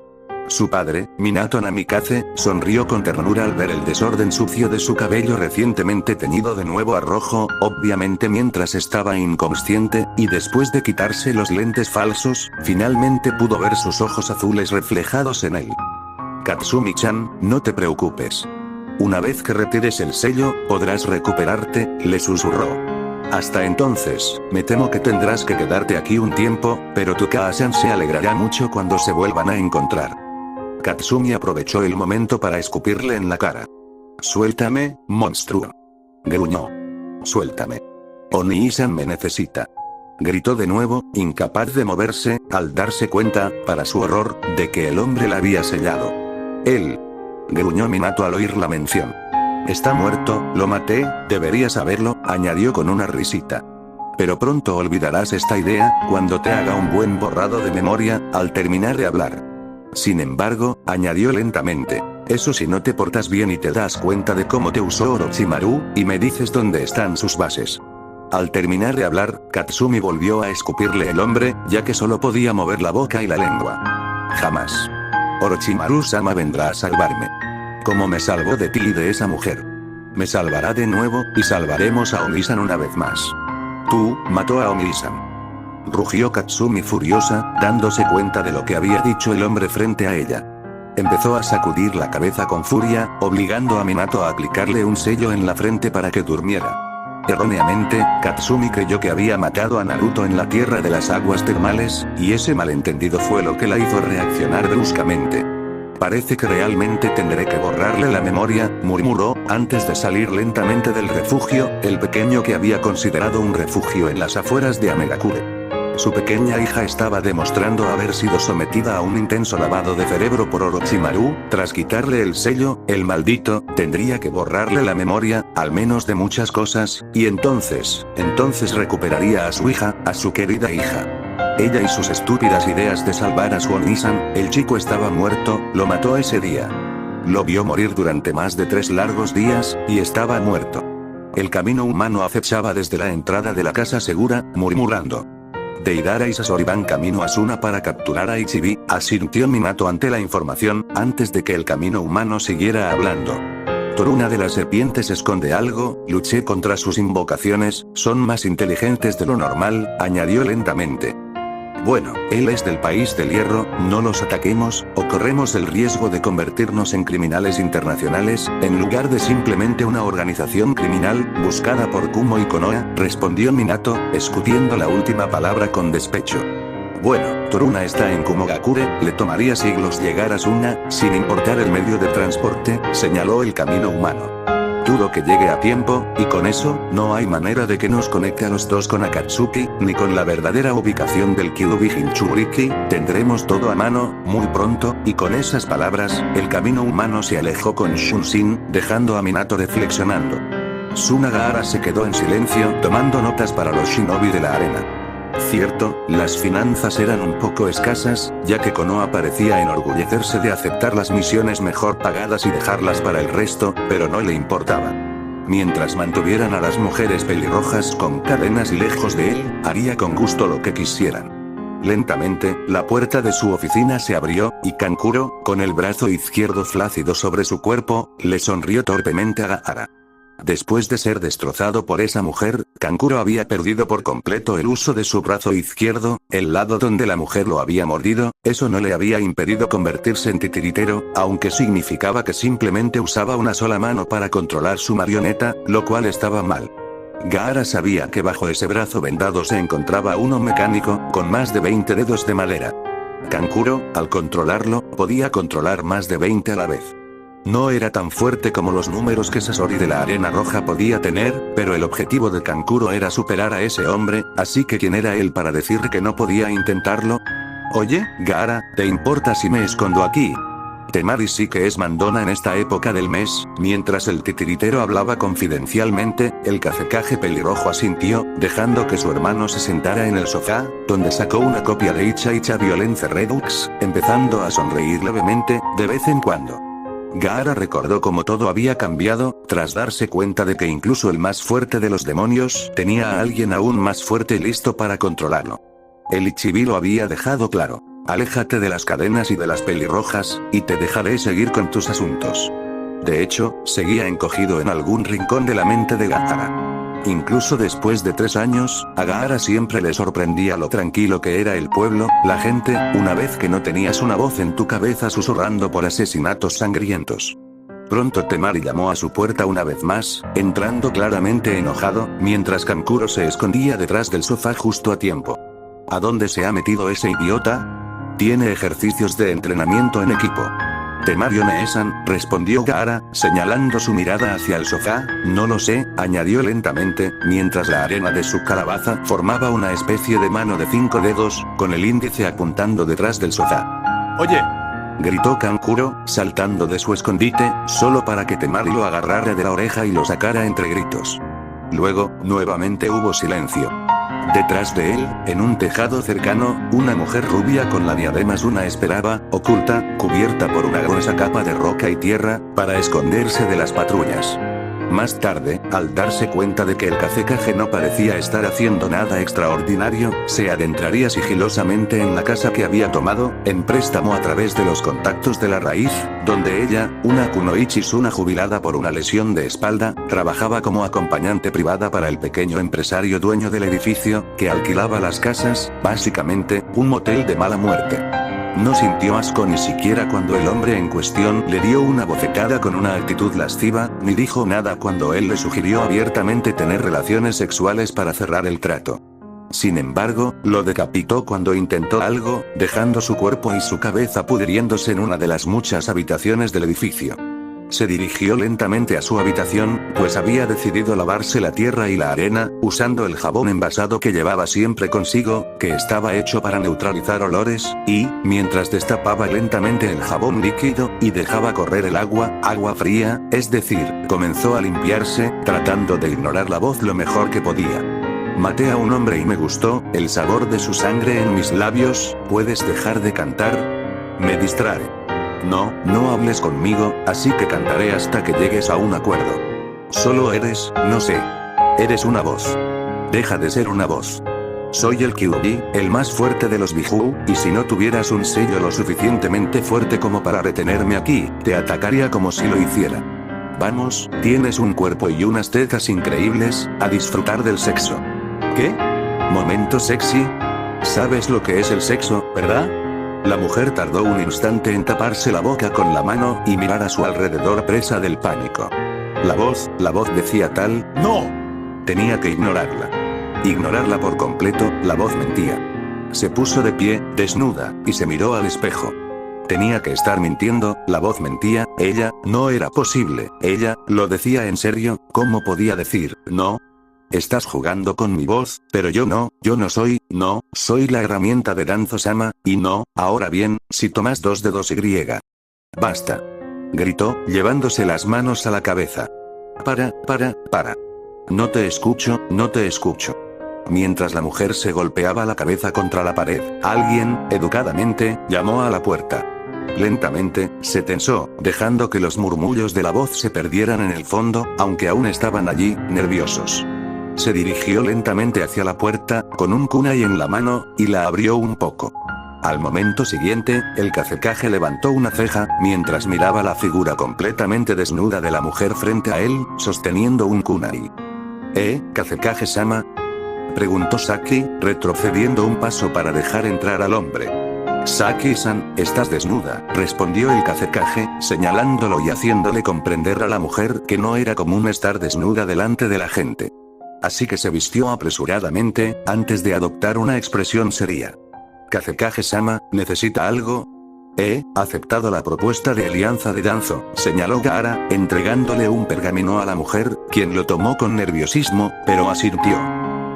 Su padre, Minato Namikaze, sonrió con ternura al ver el desorden sucio de su cabello recientemente teñido de nuevo a rojo, obviamente mientras estaba inconsciente, y después de quitarse los lentes falsos, finalmente pudo ver sus ojos azules reflejados en él. Katsumi-chan, no te preocupes. Una vez que retires el sello, podrás recuperarte, le susurró. Hasta entonces, me temo que tendrás que quedarte aquí un tiempo, pero tu Kaa-san se alegrará mucho cuando se vuelvan a encontrar. Katsumi aprovechó el momento para escupirle en la cara. Suéltame, monstruo. Gruñó. Suéltame. Oni-san me necesita. Gritó de nuevo, incapaz de moverse, al darse cuenta, para su horror, de que el hombre la había sellado. Él. Gruñó Minato al oír la mención. Está muerto, lo maté, deberías saberlo, añadió con una risita. Pero pronto olvidarás esta idea, cuando te haga un buen borrado de memoria, al terminar de hablar. Sin embargo, añadió lentamente, eso si no te portas bien y te das cuenta de cómo te usó Orochimaru, y me dices dónde están sus bases. Al terminar de hablar, Katsumi volvió a escupirle el hombre, ya que solo podía mover la boca y la lengua. Jamás. Orochimaru-sama vendrá a salvarme. Como me salvó de ti y de esa mujer. Me salvará de nuevo, y salvaremos a Oni-san una vez más. Tú, mató a Oni-san. Rugió Katsumi furiosa, dándose cuenta de lo que había dicho el hombre frente a ella. Empezó a sacudir la cabeza con furia, obligando a Minato a aplicarle un sello en la frente para que durmiera. Erróneamente, Katsumi creyó que había matado a Naruto en la tierra de las aguas termales, y ese malentendido fue lo que la hizo reaccionar bruscamente. Parece que realmente tendré que borrarle la memoria, murmuró, antes de salir lentamente del refugio, el pequeño que había considerado un refugio en las afueras de Amegakure. Su pequeña hija estaba demostrando haber sido sometida a un intenso lavado de cerebro por Orochimaru, tras quitarle el sello, el maldito, tendría que borrarle la memoria, al menos de muchas cosas, y entonces recuperaría a su hija, a su querida hija. Ella y sus estúpidas ideas de salvar a su Oni-san, el chico estaba muerto, lo mató ese día. Lo vio morir durante más de 3 largos días, y estaba muerto. El camino humano acechaba desde la entrada de la casa segura, murmurando. Deidara y Sasori van camino a Suna para capturar a Ichibi, asintió Minato ante la información, antes de que el camino humano siguiera hablando. Toruna de las serpientes esconde algo, luché contra sus invocaciones, son más inteligentes de lo normal, añadió lentamente. Bueno, él es del país del hierro, no los ataquemos, o corremos el riesgo de convertirnos en criminales internacionales, en lugar de simplemente una organización criminal, buscada por Kumo y Konoha, respondió Minato, escupiendo la última palabra con despecho. Bueno, Toruna está en Kumogakure, le tomaría siglos llegar a Suna, sin importar el medio de transporte, señaló el camino humano. Dudo que llegue a tiempo, y con eso, no hay manera de que nos conecte a los dos con Akatsuki, ni con la verdadera ubicación del Kyuubi Jinchuriki, tendremos todo a mano, muy pronto, y con esas palabras, el camino humano se alejó con Shunshin, dejando a Minato reflexionando. Sunagahara se quedó en silencio, tomando notas para los shinobi de la arena. Cierto, las finanzas eran un poco escasas, ya que Konoha parecía enorgullecerse de aceptar las misiones mejor pagadas y dejarlas para el resto, pero no le importaba. Mientras mantuvieran a las mujeres pelirrojas con cadenas y lejos de él, haría con gusto lo que quisieran. Lentamente, la puerta de su oficina se abrió, y Kankuro, con el brazo izquierdo flácido sobre su cuerpo, le sonrió torpemente a Gaara. Después de ser destrozado por esa mujer, Kankuro había perdido por completo el uso de su brazo izquierdo, el lado donde la mujer lo había mordido, eso no le había impedido convertirse en titiritero, aunque significaba que simplemente usaba una sola mano para controlar su marioneta, lo cual estaba mal. Gaara sabía que bajo ese brazo vendado se encontraba uno mecánico, con más de 20 dedos de madera. Kankuro, al controlarlo, podía controlar más de 20 a la vez. No era tan fuerte como los números que Sasori de la Arena Roja podía tener, pero el objetivo de Kankuro era superar a ese hombre, así que ¿quién era él para decir que no podía intentarlo? Oye, Gaara, ¿te importa si me escondo aquí? Temari sí que es mandona en esta época del mes. Mientras el titiritero hablaba confidencialmente, el Kazekage pelirrojo asintió, dejando que su hermano se sentara en el sofá, donde sacó una copia de Icha Icha Violence Redux, empezando a sonreír levemente, de vez en cuando. Gaara recordó cómo todo había cambiado, tras darse cuenta de que incluso el más fuerte de los demonios tenía a alguien aún más fuerte y listo para controlarlo. El Ichibi lo había dejado claro. Aléjate de las cadenas y de las pelirrojas, y te dejaré seguir con tus asuntos. De hecho, seguía encogido en algún rincón de la mente de Gaara. Incluso después de 3 años, a Gaara siempre le sorprendía lo tranquilo que era el pueblo, la gente, una vez que no tenías una voz en tu cabeza susurrando por asesinatos sangrientos. Pronto Temari llamó a su puerta una vez más, entrando claramente enojado, mientras Kankuro se escondía detrás del sofá justo a tiempo. ¿A dónde se ha metido ese idiota? Tiene ejercicios de entrenamiento en equipo. Temari One-san, respondió Gaara, señalando su mirada hacia el sofá. No lo sé, añadió lentamente, mientras la arena de su calabaza formaba una especie de mano de 5 dedos, con el índice apuntando detrás del sofá. ¡Oye! Gritó Kankuro, saltando de su escondite, solo para que Temari lo agarrara de la oreja y lo sacara entre gritos. Luego, nuevamente hubo silencio. Detrás de él, en un tejado cercano, una mujer rubia con la diadema Suna esperaba, oculta, cubierta por una gruesa capa de roca y tierra, para esconderse de las patrullas. Más tarde, al darse cuenta de que el Kazekage no parecía estar haciendo nada extraordinario, se adentraría sigilosamente en la casa que había tomado, en préstamo a través de los contactos de la raíz, donde ella, una Kunoichi Suna jubilada por una lesión de espalda, trabajaba como acompañante privada para el pequeño empresario dueño del edificio, que alquilaba las casas, básicamente, un motel de mala muerte. No sintió asco ni siquiera cuando el hombre en cuestión le dio una bofetada con una actitud lasciva, ni dijo nada cuando él le sugirió abiertamente tener relaciones sexuales para cerrar el trato. Sin embargo, lo decapitó cuando intentó algo, dejando su cuerpo y su cabeza pudriéndose en una de las muchas habitaciones del edificio. Se dirigió lentamente a su habitación, pues había decidido lavarse la tierra y la arena, usando el jabón envasado que llevaba siempre consigo, que estaba hecho para neutralizar olores, y, mientras destapaba lentamente el jabón líquido, y dejaba correr el agua fría, es decir, comenzó a limpiarse, tratando de ignorar la voz lo mejor que podía. Maté a un hombre y me gustó, el sabor de su sangre en mis labios, ¿puedes dejar de cantar? Me distrae. No, no hables conmigo, así que cantaré hasta que llegues a un acuerdo. Solo eres, no sé. Eres una voz. Deja de ser una voz. Soy el Kyuubi, el más fuerte de los Biju, y si no tuvieras un sello lo suficientemente fuerte como para retenerme aquí, te atacaría como si lo hiciera. Vamos, tienes un cuerpo y unas tetas increíbles, a disfrutar del sexo. ¿Qué? ¿Momento sexy? ¿Sabes lo que es el sexo, verdad? La mujer tardó un instante en taparse la boca con la mano y mirar a su alrededor presa del pánico. La voz decía tal, ¡no! Tenía que ignorarla. Ignorarla por completo, la voz mentía. Se puso de pie, desnuda, y se miró al espejo. Tenía que estar mintiendo, la voz mentía, ella, no era posible, ella, lo decía en serio, ¿cómo podía decir, no? Estás jugando con mi voz, pero yo no soy la herramienta de Danzo-sama, y no, ahora bien, si tomas 2 dedos y. Basta. Gritó, llevándose las manos a la cabeza. Para. No te escucho. Mientras la mujer se golpeaba la cabeza contra la pared, alguien, educadamente, llamó a la puerta. Lentamente, se tensó, dejando que los murmullos de la voz se perdieran en el fondo, aunque aún estaban allí, nerviosos. Se dirigió lentamente hacia la puerta, con un kunai en la mano, y la abrió un poco. Al momento siguiente, el Kazekage levantó una ceja, mientras miraba la figura completamente desnuda de la mujer frente a él, sosteniendo un kunai. Kazekage-sama? Preguntó Saki, retrocediendo un paso para dejar entrar al hombre. Saki-san, estás desnuda, respondió el Kazekage, señalándolo y haciéndole comprender a la mujer que no era común estar desnuda delante de la gente. así que se vistió apresuradamente, antes de adoptar una expresión seria. Kazekage-sama, ¿necesita algo? He aceptado la propuesta de alianza de Danzo, señaló Gaara, entregándole un pergamino a la mujer, quien lo tomó con nerviosismo, pero asintió.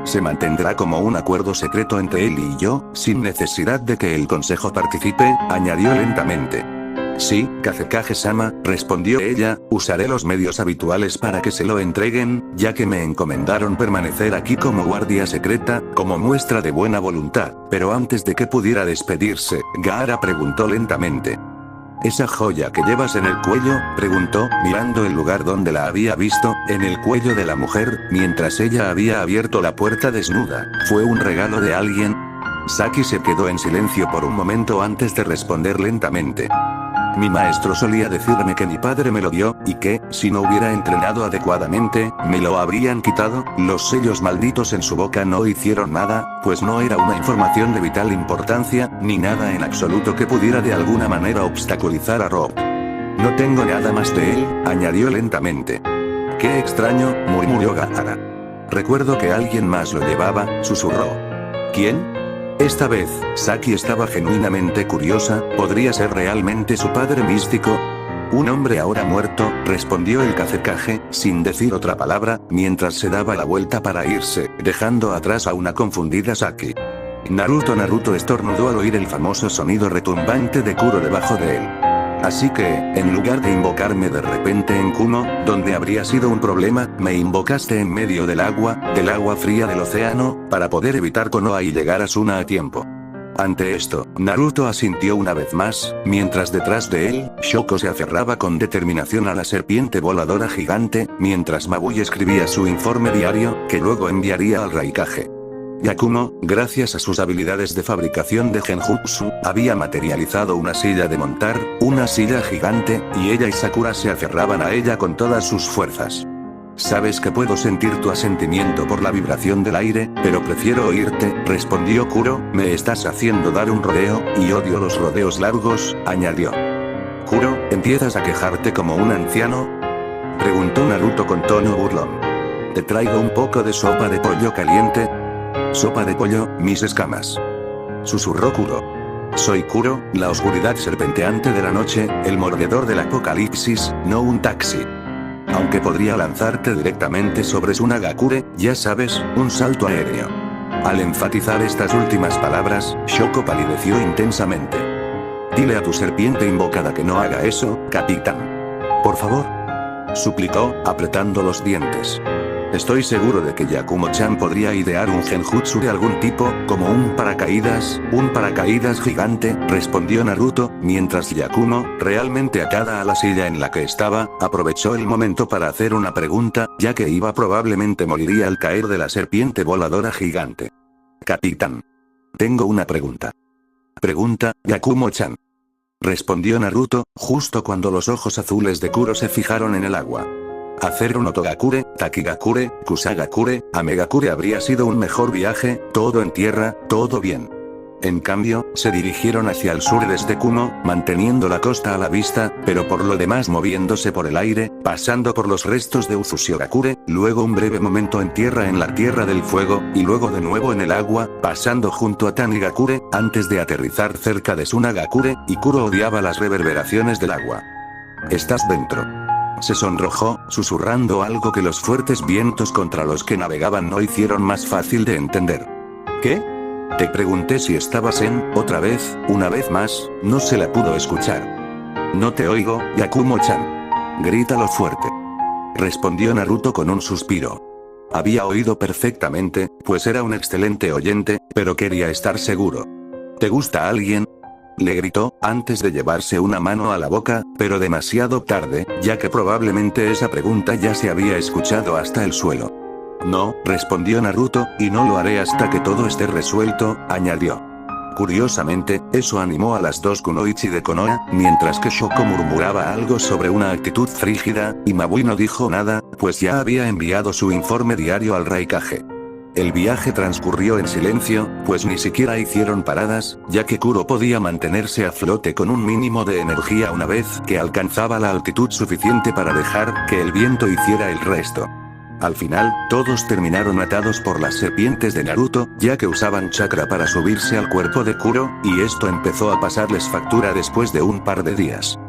Se mantendrá como un acuerdo secreto entre él y yo, sin necesidad de que el consejo participe, añadió lentamente. Sí, Kazekage-sama, respondió ella, usaré los medios habituales para que se lo entreguen, ya que me encomendaron permanecer aquí como guardia secreta, como muestra de buena voluntad, pero antes de que pudiera despedirse, Gaara preguntó lentamente. ¿Esa joya que llevas en el cuello? Preguntó, mirando el lugar donde la había visto, en el cuello de la mujer, mientras ella había abierto la puerta desnuda. ¿Fue un regalo de alguien? Saki se quedó en silencio por un momento antes de responder lentamente. Mi maestro solía decirme que mi padre me lo dio, y que, si no hubiera entrenado adecuadamente, me lo habrían quitado. Los sellos malditos en su boca no hicieron nada, pues no era una información de vital importancia, ni nada en absoluto que pudiera de alguna manera obstaculizar a Rob. No tengo nada más de él, añadió lentamente. Qué extraño, murmuró Gaara. Recuerdo que alguien más lo llevaba, susurró. ¿Quién? Esta vez, Saki estaba genuinamente curiosa, ¿podría ser realmente su padre místico? Un hombre ahora muerto, respondió el Kazekage, sin decir otra palabra, mientras se daba la vuelta para irse, dejando atrás a una confundida Saki. Naruto estornudó al oír el famoso sonido retumbante de Kuro debajo de él. Así que, en lugar de invocarme de repente en Kuno, donde habría sido un problema, me invocaste en medio del agua fría del océano, para poder evitar Konoha y llegar a Suna a tiempo. Ante esto, Naruto asintió una vez más, mientras detrás de él, Shoko se aferraba con determinación a la serpiente voladora gigante, mientras Mabui escribía su informe diario, que luego enviaría al Raikage. Yakumo, gracias a sus habilidades de fabricación de genjutsu, había materializado una silla de montar, una silla gigante, y ella y Sakura se aferraban a ella con todas sus fuerzas. Sabes que puedo sentir tu asentimiento por la vibración del aire, pero prefiero oírte, respondió Kuro, me estás haciendo dar un rodeo, y odio los rodeos largos, añadió. Kuro, ¿empiezas a quejarte como un anciano? Preguntó Naruto con tono burlón. ¿Te traigo un poco de sopa de pollo caliente? Sopa de pollo, mis escamas. Susurró Kuro. Soy Kuro, la oscuridad serpenteante de la noche, el mordedor del apocalipsis, no un taxi. Aunque podría lanzarte directamente sobre Sunagakure, ya sabes, un salto aéreo. Al enfatizar estas últimas palabras, Shoko palideció intensamente. Dile a tu serpiente invocada que no haga eso, capitán. Por favor. Suplicó, apretando los dientes. Estoy seguro de que Yakumo-chan podría idear un genjutsu de algún tipo, como un paracaídas gigante, respondió Naruto, mientras Yakumo, realmente atada a la silla en la que estaba, aprovechó el momento para hacer una pregunta, ya que Iba probablemente moriría al caer de la serpiente voladora gigante. Capitán. Tengo una pregunta. Pregunta, Yakumo-chan. Respondió Naruto, justo cuando los ojos azules de Kuro se fijaron en el agua. Hacer un Otogakure, Takigakure, Kusagakure, Amegakure habría sido un mejor viaje, todo en tierra, todo bien. En cambio, se dirigieron hacia el sur desde Kuno, manteniendo la costa a la vista, pero por lo demás moviéndose por el aire, pasando por los restos de Uzushigakure, luego un breve momento en tierra en la Tierra del Fuego, y luego de nuevo en el agua, pasando junto a Tanigakure, antes de aterrizar cerca de Sunagakure, y Kuro odiaba las reverberaciones del agua. Estás dentro. Se sonrojó, susurrando algo que los fuertes vientos contra los que navegaban no hicieron más fácil de entender. ¿Qué? Te pregunté si estabas otra vez, una vez más, no se la pudo escuchar. No te oigo, Yakumo-chan. Grítalo fuerte. Respondió Naruto con un suspiro. Había oído perfectamente, pues era un excelente oyente, pero quería estar seguro. ¿Te gusta alguien? Le gritó, antes de llevarse una mano a la boca, pero demasiado tarde, ya que probablemente esa pregunta ya se había escuchado hasta el suelo. No, respondió Naruto, y no lo haré hasta que todo esté resuelto, añadió. Curiosamente, eso animó a las dos kunoichi de Konoha, mientras que Shoko murmuraba algo sobre una actitud frígida, y Mabui no dijo nada, pues ya había enviado su informe diario al Raikage. El viaje transcurrió en silencio, pues ni siquiera hicieron paradas, ya que Kuro podía mantenerse a flote con un mínimo de energía una vez que alcanzaba la altitud suficiente para dejar que el viento hiciera el resto. Al final, todos terminaron atados por las serpientes de Naruto, ya que usaban chakra para subirse al cuerpo de Kuro, y esto empezó a pasarles factura después de un par de días.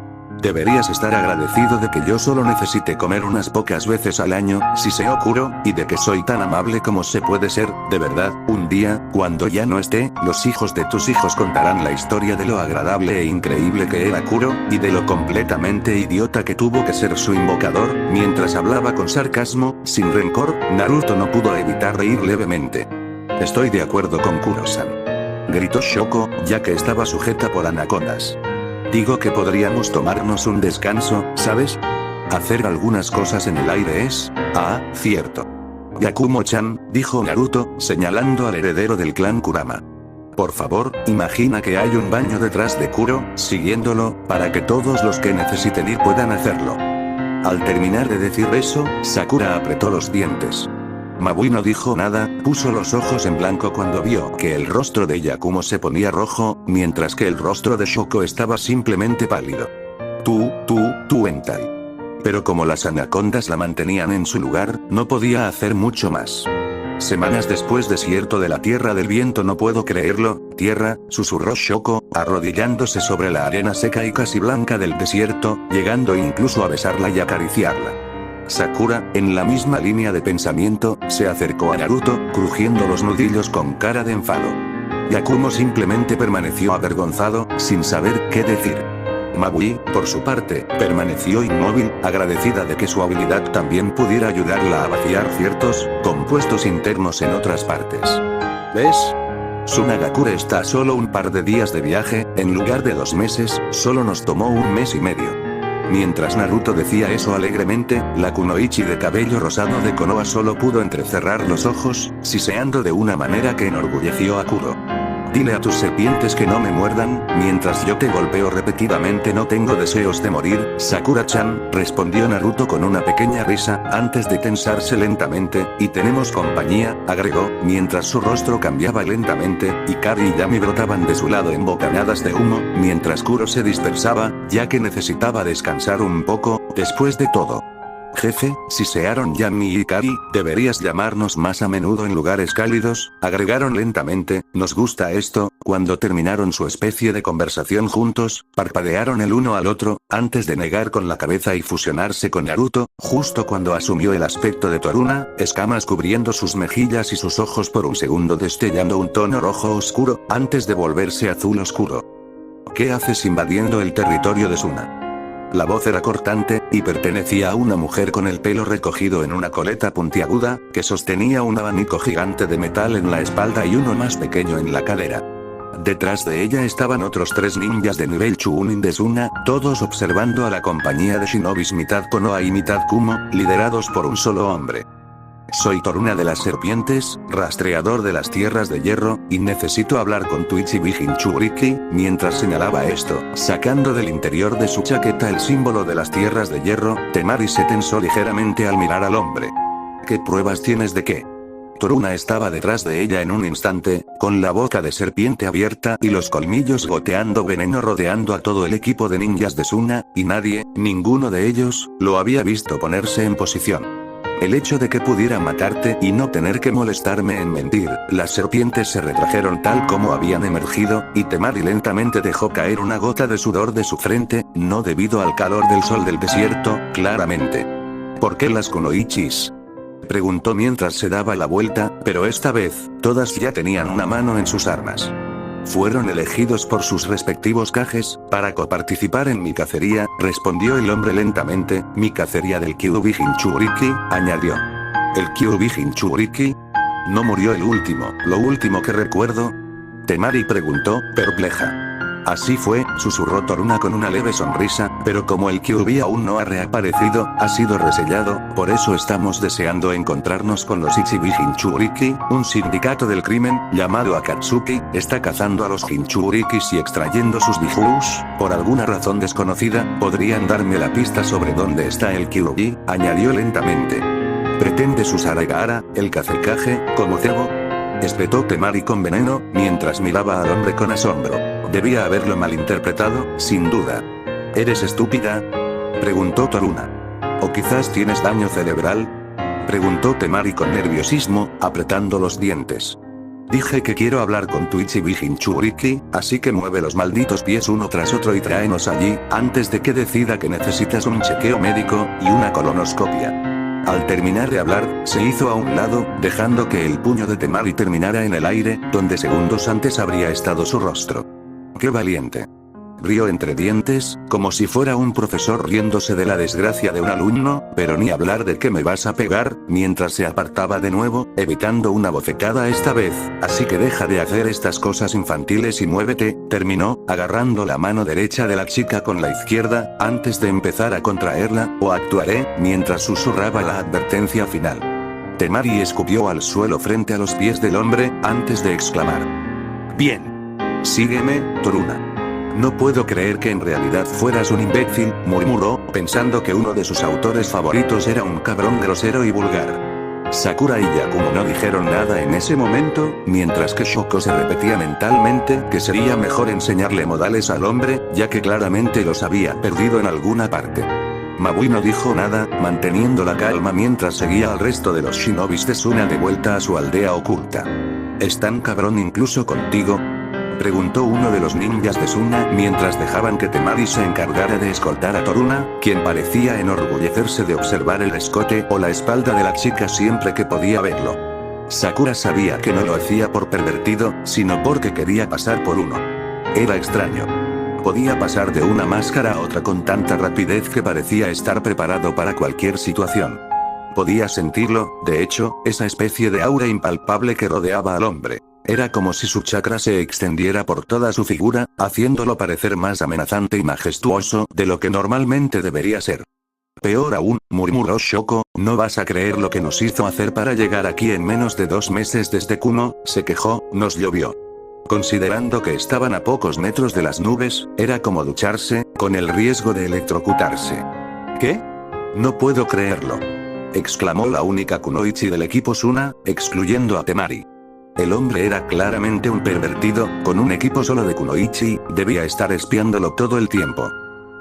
Deberías estar agradecido de que yo solo necesite comer unas pocas veces al año, si se Kuro, y de que soy tan amable como se puede ser, de verdad. Un día, cuando ya no esté, los hijos de tus hijos contarán la historia de lo agradable e increíble que era Kuro, y de lo completamente idiota que tuvo que ser su invocador. Mientras hablaba con sarcasmo, sin rencor, Naruto no pudo evitar reír levemente. Estoy de acuerdo con Kuro-san, gritó Shoko, ya que estaba sujeta por anacondas. Digo que podríamos tomarnos un descanso, ¿sabes? Hacer algunas cosas en el aire es... cierto. Yakumo-chan, dijo Naruto, señalando al heredero del clan Kurama. Por favor, imagina que hay un baño detrás de Kuro, siguiéndolo, para que todos los que necesiten ir puedan hacerlo. Al terminar de decir eso, Sakura apretó los dientes. Mabui no dijo nada, puso los ojos en blanco cuando vio que el rostro de Yakumo se ponía rojo, mientras que el rostro de Shoko estaba simplemente pálido. Tú Entai. Pero como las anacondas la mantenían en su lugar, no podía hacer mucho más. Semanas después, desierto de la Tierra del Viento. No puedo creerlo, tierra, susurró Shoko, arrodillándose sobre la arena seca y casi blanca del desierto, llegando incluso a besarla y acariciarla. Sakura, en la misma línea de pensamiento, se acercó a Naruto, crujiendo los nudillos con cara de enfado. Yakumo simplemente permaneció avergonzado, sin saber qué decir. Mabui, por su parte, permaneció inmóvil, agradecida de que su habilidad también pudiera ayudarla a vaciar ciertos compuestos internos en otras partes. ¿Ves? Tsunagakure está a solo un par de días de viaje, en lugar de 2 meses, solo nos tomó 1 mes y medio. Mientras Naruto decía eso alegremente, la kunoichi de cabello rosado de Konoha solo pudo entrecerrar los ojos, siseando de una manera que enorgulleció a Kuro. Dile a tus serpientes que no me muerdan, mientras yo te golpeo repetidamente. No tengo deseos de morir, Sakura-chan, respondió Naruto con una pequeña risa, antes de tensarse lentamente, y tenemos compañía, agregó, mientras su rostro cambiaba lentamente, y Kari y Yami brotaban de su lado en bocanadas de humo, mientras Kuro se dispersaba, ya que necesitaba descansar un poco, después de todo. Jefe, sisearon Yami y Kari, deberías llamarnos más a menudo en lugares cálidos, agregaron lentamente. Nos gusta esto. Cuando terminaron su especie de conversación juntos, parpadearon el uno al otro, antes de negar con la cabeza y fusionarse con Naruto, justo cuando asumió el aspecto de Toruna, escamas cubriendo sus mejillas y sus ojos por un segundo destellando un tono rojo oscuro, antes de volverse azul oscuro. ¿Qué haces invadiendo el territorio de Suna? La voz era cortante, y pertenecía a una mujer con el pelo recogido en una coleta puntiaguda, que sostenía un abanico gigante de metal en la espalda y uno más pequeño en la cadera. Detrás de ella estaban otros 3 ninjas de nivel Chunin de Suna, todos observando a la compañía de shinobis mitad Konoha y mitad Kumo, liderados por un solo hombre. Soy Toruna de las serpientes, rastreador de las tierras de hierro, y necesito hablar con tu Ichibi Jinchuriki. Mientras señalaba esto, sacando del interior de su chaqueta el símbolo de las tierras de hierro, Temari se tensó ligeramente al mirar al hombre. ¿Qué pruebas tienes de qué? Toruna estaba detrás de ella en un instante, con la boca de serpiente abierta y los colmillos goteando veneno rodeando a todo el equipo de ninjas de Suna, y nadie, ninguno de ellos, lo había visto ponerse en posición. El hecho de que pudiera matarte y no tener que molestarme en mentir. Las serpientes se retrajeron tal como habían emergido, y Temari lentamente dejó caer una gota de sudor de su frente, no debido al calor del sol del desierto, claramente. ¿Por qué las kunoichis? Preguntó mientras se daba la vuelta, pero esta vez, todas ya tenían una mano en sus armas. Fueron elegidos por sus respectivos Kages, para coparticipar en mi cacería, respondió el hombre lentamente. Mi cacería del Kyuubi Jinchuriki, añadió. ¿El Kyuubi Jinchuriki? ¿No murió el último, lo último que recuerdo? Temari preguntó, perpleja. Así fue, susurró Toruna con una leve sonrisa, pero como el Kyuubi aún no ha reaparecido, ha sido resellado, por eso estamos deseando encontrarnos con los Ichibi Jinchuriki. Un sindicato del crimen, llamado Akatsuki, está cazando a los Jinchurikis y extrayendo sus bijous. Por alguna razón desconocida, ¿podrían darme la pista sobre dónde está el Kyuubi? Añadió lentamente. ¿Pretendes usar a Gaara, el Kazekage, como cebo? Espetó Temari con veneno, mientras miraba al hombre con asombro. Debía haberlo malinterpretado, sin duda. ¿Eres estúpida? Preguntó Toruna. ¿O quizás tienes daño cerebral? Preguntó Temari con nerviosismo, apretando los dientes. Dije que quiero hablar con tu Ichibi Jinchuriki, así que mueve los malditos pies uno tras otro y tráenos allí, antes de que decida que necesitas un chequeo médico, y una colonoscopia. Al terminar de hablar, se hizo a un lado, dejando que el puño de Temari terminara en el aire, donde segundos antes habría estado su rostro. ¡Qué valiente! Rió entre dientes, como si fuera un profesor riéndose de la desgracia de un alumno, pero ni hablar de que me vas a pegar, mientras se apartaba de nuevo, evitando una bofetada esta vez, así que deja de hacer estas cosas infantiles y muévete, terminó, agarrando la mano derecha de la chica con la izquierda, antes de empezar a contraerla, o actuaré, mientras susurraba la advertencia final. Temari escupió al suelo frente a los pies del hombre, antes de exclamar. Bien. Sígueme, Toruna. No puedo creer que en realidad fueras un imbécil, murmuró, pensando que uno de sus autores favoritos era un cabrón grosero y vulgar. Sakura y Yakumo no dijeron nada en ese momento, mientras que Shoko se repetía mentalmente que sería mejor enseñarle modales al hombre, ya que claramente los había perdido en alguna parte. Mabui no dijo nada, manteniendo la calma mientras seguía al resto de los shinobis de Suna de vuelta a su aldea oculta. ¿Es tan cabrón incluso contigo?, preguntó uno de los ninjas de Suna mientras dejaban que Temari se encargara de escoltar a Toruna, quien parecía enorgullecerse de observar el escote o la espalda de la chica siempre que podía verlo. Sakura sabía que no lo hacía por pervertido, sino porque quería pasar por uno. Era extraño. Podía pasar de una máscara a otra con tanta rapidez que parecía estar preparado para cualquier situación. Podía sentirlo, de hecho, esa especie de aura impalpable que rodeaba al hombre. Era como si su chakra se extendiera por toda su figura, haciéndolo parecer más amenazante y majestuoso de lo que normalmente debería ser. Peor aún, murmuró Shoko, no vas a creer lo que nos hizo hacer para llegar aquí en menos de 2 meses desde Kuno, se quejó, nos llovió. Considerando que estaban a pocos metros de las nubes, era como ducharse, con el riesgo de electrocutarse. ¿Qué? No puedo creerlo. Exclamó la única kunoichi del equipo Suna, excluyendo a Temari. El hombre era claramente un pervertido, con un equipo solo de kunoichi, debía estar espiándolo todo el tiempo.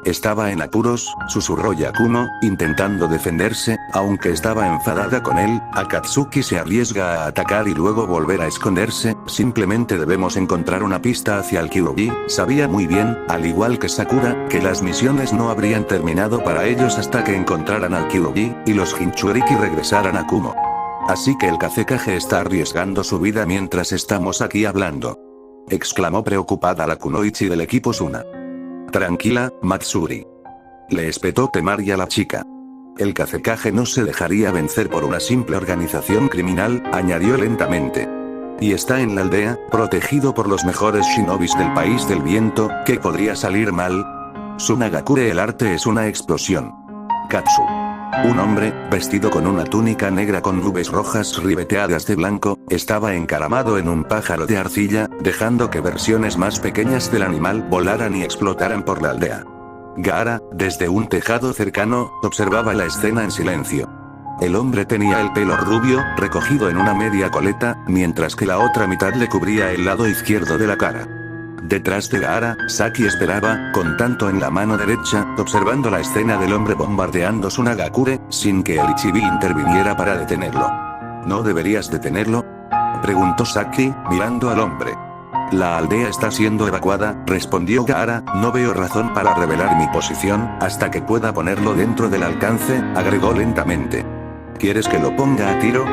Estaba en apuros, susurró Yakumo, intentando defenderse, aunque estaba enfadada con él. Akatsuki se arriesga a atacar y luego volver a esconderse, simplemente debemos encontrar una pista hacia el Kyuubi. Sabía muy bien, al igual que Sakura, que las misiones no habrían terminado para ellos hasta que encontraran al Kyuubi, y los Jinchuriki regresaran a Kumo. Así que el Kazekage está arriesgando su vida mientras estamos aquí hablando. Exclamó preocupada la kunoichi del equipo Suna. Tranquila, Matsuri. Le espetó Temari a la chica. El Kazekage no se dejaría vencer por una simple organización criminal, añadió lentamente. Y está en la aldea, protegido por los mejores shinobis del país del viento, ¿qué podría salir mal? Sunagakure, el arte es una explosión. Katsu. Un hombre, vestido con una túnica negra con nubes rojas ribeteadas de blanco, estaba encaramado en un pájaro de arcilla, dejando que versiones más pequeñas del animal volaran y explotaran por la aldea. Gaara, desde un tejado cercano, observaba la escena en silencio. El hombre tenía el pelo rubio, recogido en una media coleta, mientras que la otra mitad le cubría el lado izquierdo de la cara. Detrás de Gaara, Saki esperaba, con tanto en la mano derecha, observando la escena del hombre bombardeando Sunagakure, sin que el Ichibi interviniera para detenerlo. ¿No deberías detenerlo?, preguntó Saki, mirando al hombre. La aldea está siendo evacuada, respondió Gaara, no veo razón para revelar mi posición, hasta que pueda ponerlo dentro del alcance, agregó lentamente. ¿Quieres que lo ponga a tiro?,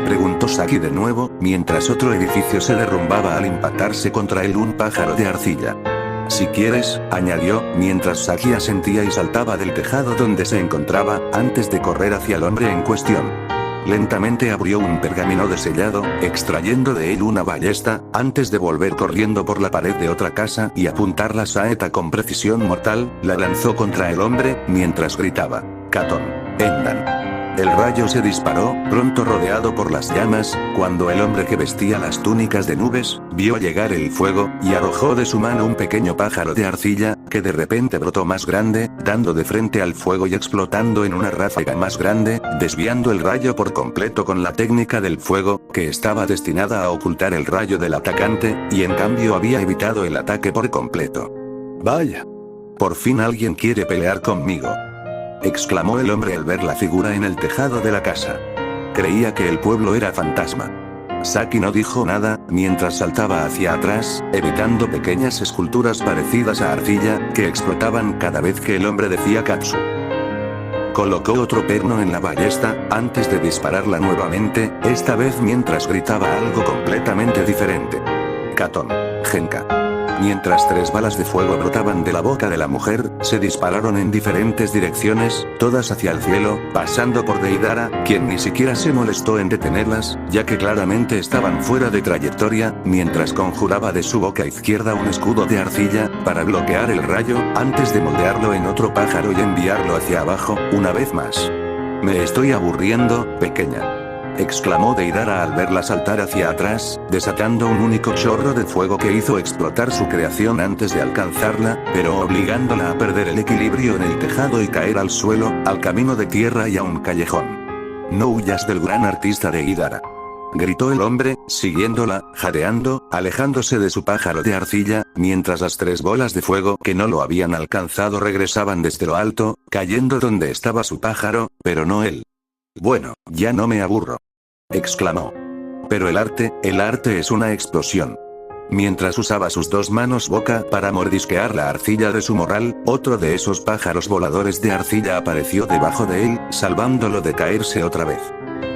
preguntó Saki de nuevo, mientras otro edificio se derrumbaba al impactarse contra él un pájaro de arcilla. Si quieres, añadió, mientras Saki asentía y saltaba del tejado donde se encontraba, antes de correr hacia el hombre en cuestión. Lentamente abrió un pergamino desellado, extrayendo de él una ballesta, antes de volver corriendo por la pared de otra casa y apuntar la saeta con precisión mortal, la lanzó contra el hombre, mientras gritaba, Katon, Endan. El rayo se disparó, pronto rodeado por las llamas, cuando el hombre que vestía las túnicas de nubes, vio llegar el fuego, y arrojó de su mano un pequeño pájaro de arcilla, que de repente brotó más grande, dando de frente al fuego y explotando en una ráfaga más grande, desviando el rayo por completo con la técnica del fuego, que estaba destinada a ocultar el rayo del atacante, y en cambio había evitado el ataque por completo. Vaya. Por fin alguien quiere pelear conmigo, exclamó el hombre al ver la figura en el tejado de la casa. creía que el pueblo era fantasma. Saki no dijo nada, mientras saltaba hacia atrás, evitando pequeñas esculturas parecidas a arcilla, que explotaban cada vez que el hombre decía Katsu. Colocó otro perno en la ballesta, antes de dispararla nuevamente, esta vez mientras gritaba algo completamente diferente. Katon. Genka. Mientras 3 balas de fuego brotaban de la boca de la mujer, se dispararon en diferentes direcciones, todas hacia el cielo, pasando por Deidara, quien ni siquiera se molestó en detenerlas, ya que claramente estaban fuera de trayectoria, mientras conjuraba de su boca izquierda un escudo de arcilla, para bloquear el rayo, antes de moldearlo en otro pájaro y enviarlo hacia abajo, una vez más. Me estoy aburriendo, pequeña. Exclamó Deidara al verla saltar hacia atrás, desatando un único chorro de fuego que hizo explotar su creación antes de alcanzarla, pero obligándola a perder el equilibrio en el tejado y caer al suelo, al camino de tierra y a un callejón. No huyas del gran artista Deidara. Gritó el hombre, siguiéndola, jadeando, alejándose de su pájaro de arcilla, mientras las 3 bolas de fuego que no lo habían alcanzado regresaban desde lo alto, cayendo donde estaba su pájaro, pero no él. Bueno, ya no me aburro. Exclamó. Pero el arte es una explosión. Mientras usaba sus 2 manos boca para mordisquear la arcilla de su morral, otro de esos pájaros voladores de arcilla apareció debajo de él, salvándolo de caerse otra vez.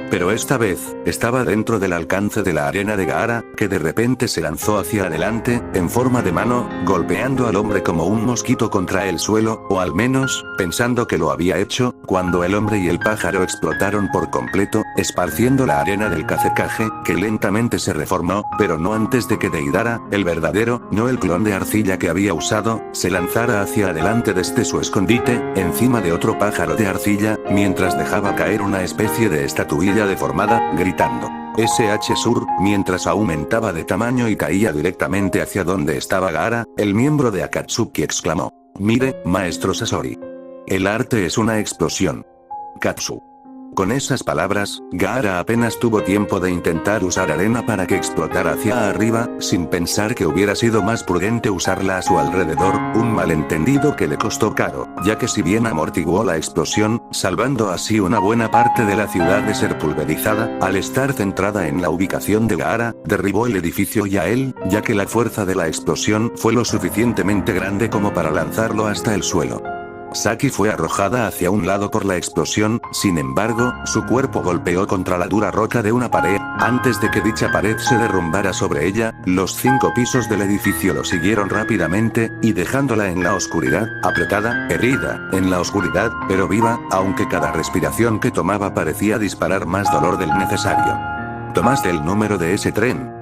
Pero esta vez, estaba dentro del alcance de la arena de Gaara, que de repente se lanzó hacia adelante, en forma de mano, golpeando al hombre como un mosquito contra el suelo, o al menos, pensando que lo había hecho, cuando el hombre y el pájaro explotaron por completo, esparciendo la arena del Kazekage, que lentamente se reformó, pero no antes de que Deidara, el verdadero, no el clon de arcilla que había usado, se lanzara hacia adelante desde su escondite, encima de otro pájaro de arcilla, mientras dejaba caer una especie de estatuilla deformada, gritando SH Sur, mientras aumentaba de tamaño y caía directamente hacia donde estaba Gaara, el miembro de Akatsuki exclamó. Mire, maestro Sasori. El arte es una explosión. Katsu. Con esas palabras, Gaara apenas tuvo tiempo de intentar usar arena para que explotara hacia arriba, sin pensar que hubiera sido más prudente usarla a su alrededor, un malentendido que le costó caro, ya que si bien amortiguó la explosión, salvando así una buena parte de la ciudad de ser pulverizada, al estar centrada en la ubicación de Gaara, derribó el edificio y a él, ya que la fuerza de la explosión fue lo suficientemente grande como para lanzarlo hasta el suelo. Saki fue arrojada hacia un lado por la explosión, sin embargo, su cuerpo golpeó contra la dura roca de una pared, antes de que dicha pared se derrumbara sobre ella, los 5 pisos del edificio lo siguieron rápidamente, y dejándola en la oscuridad, apretada, herida, en la oscuridad, pero viva, aunque cada respiración que tomaba parecía disparar más dolor del necesario. ¿Tomaste el número de ese tren?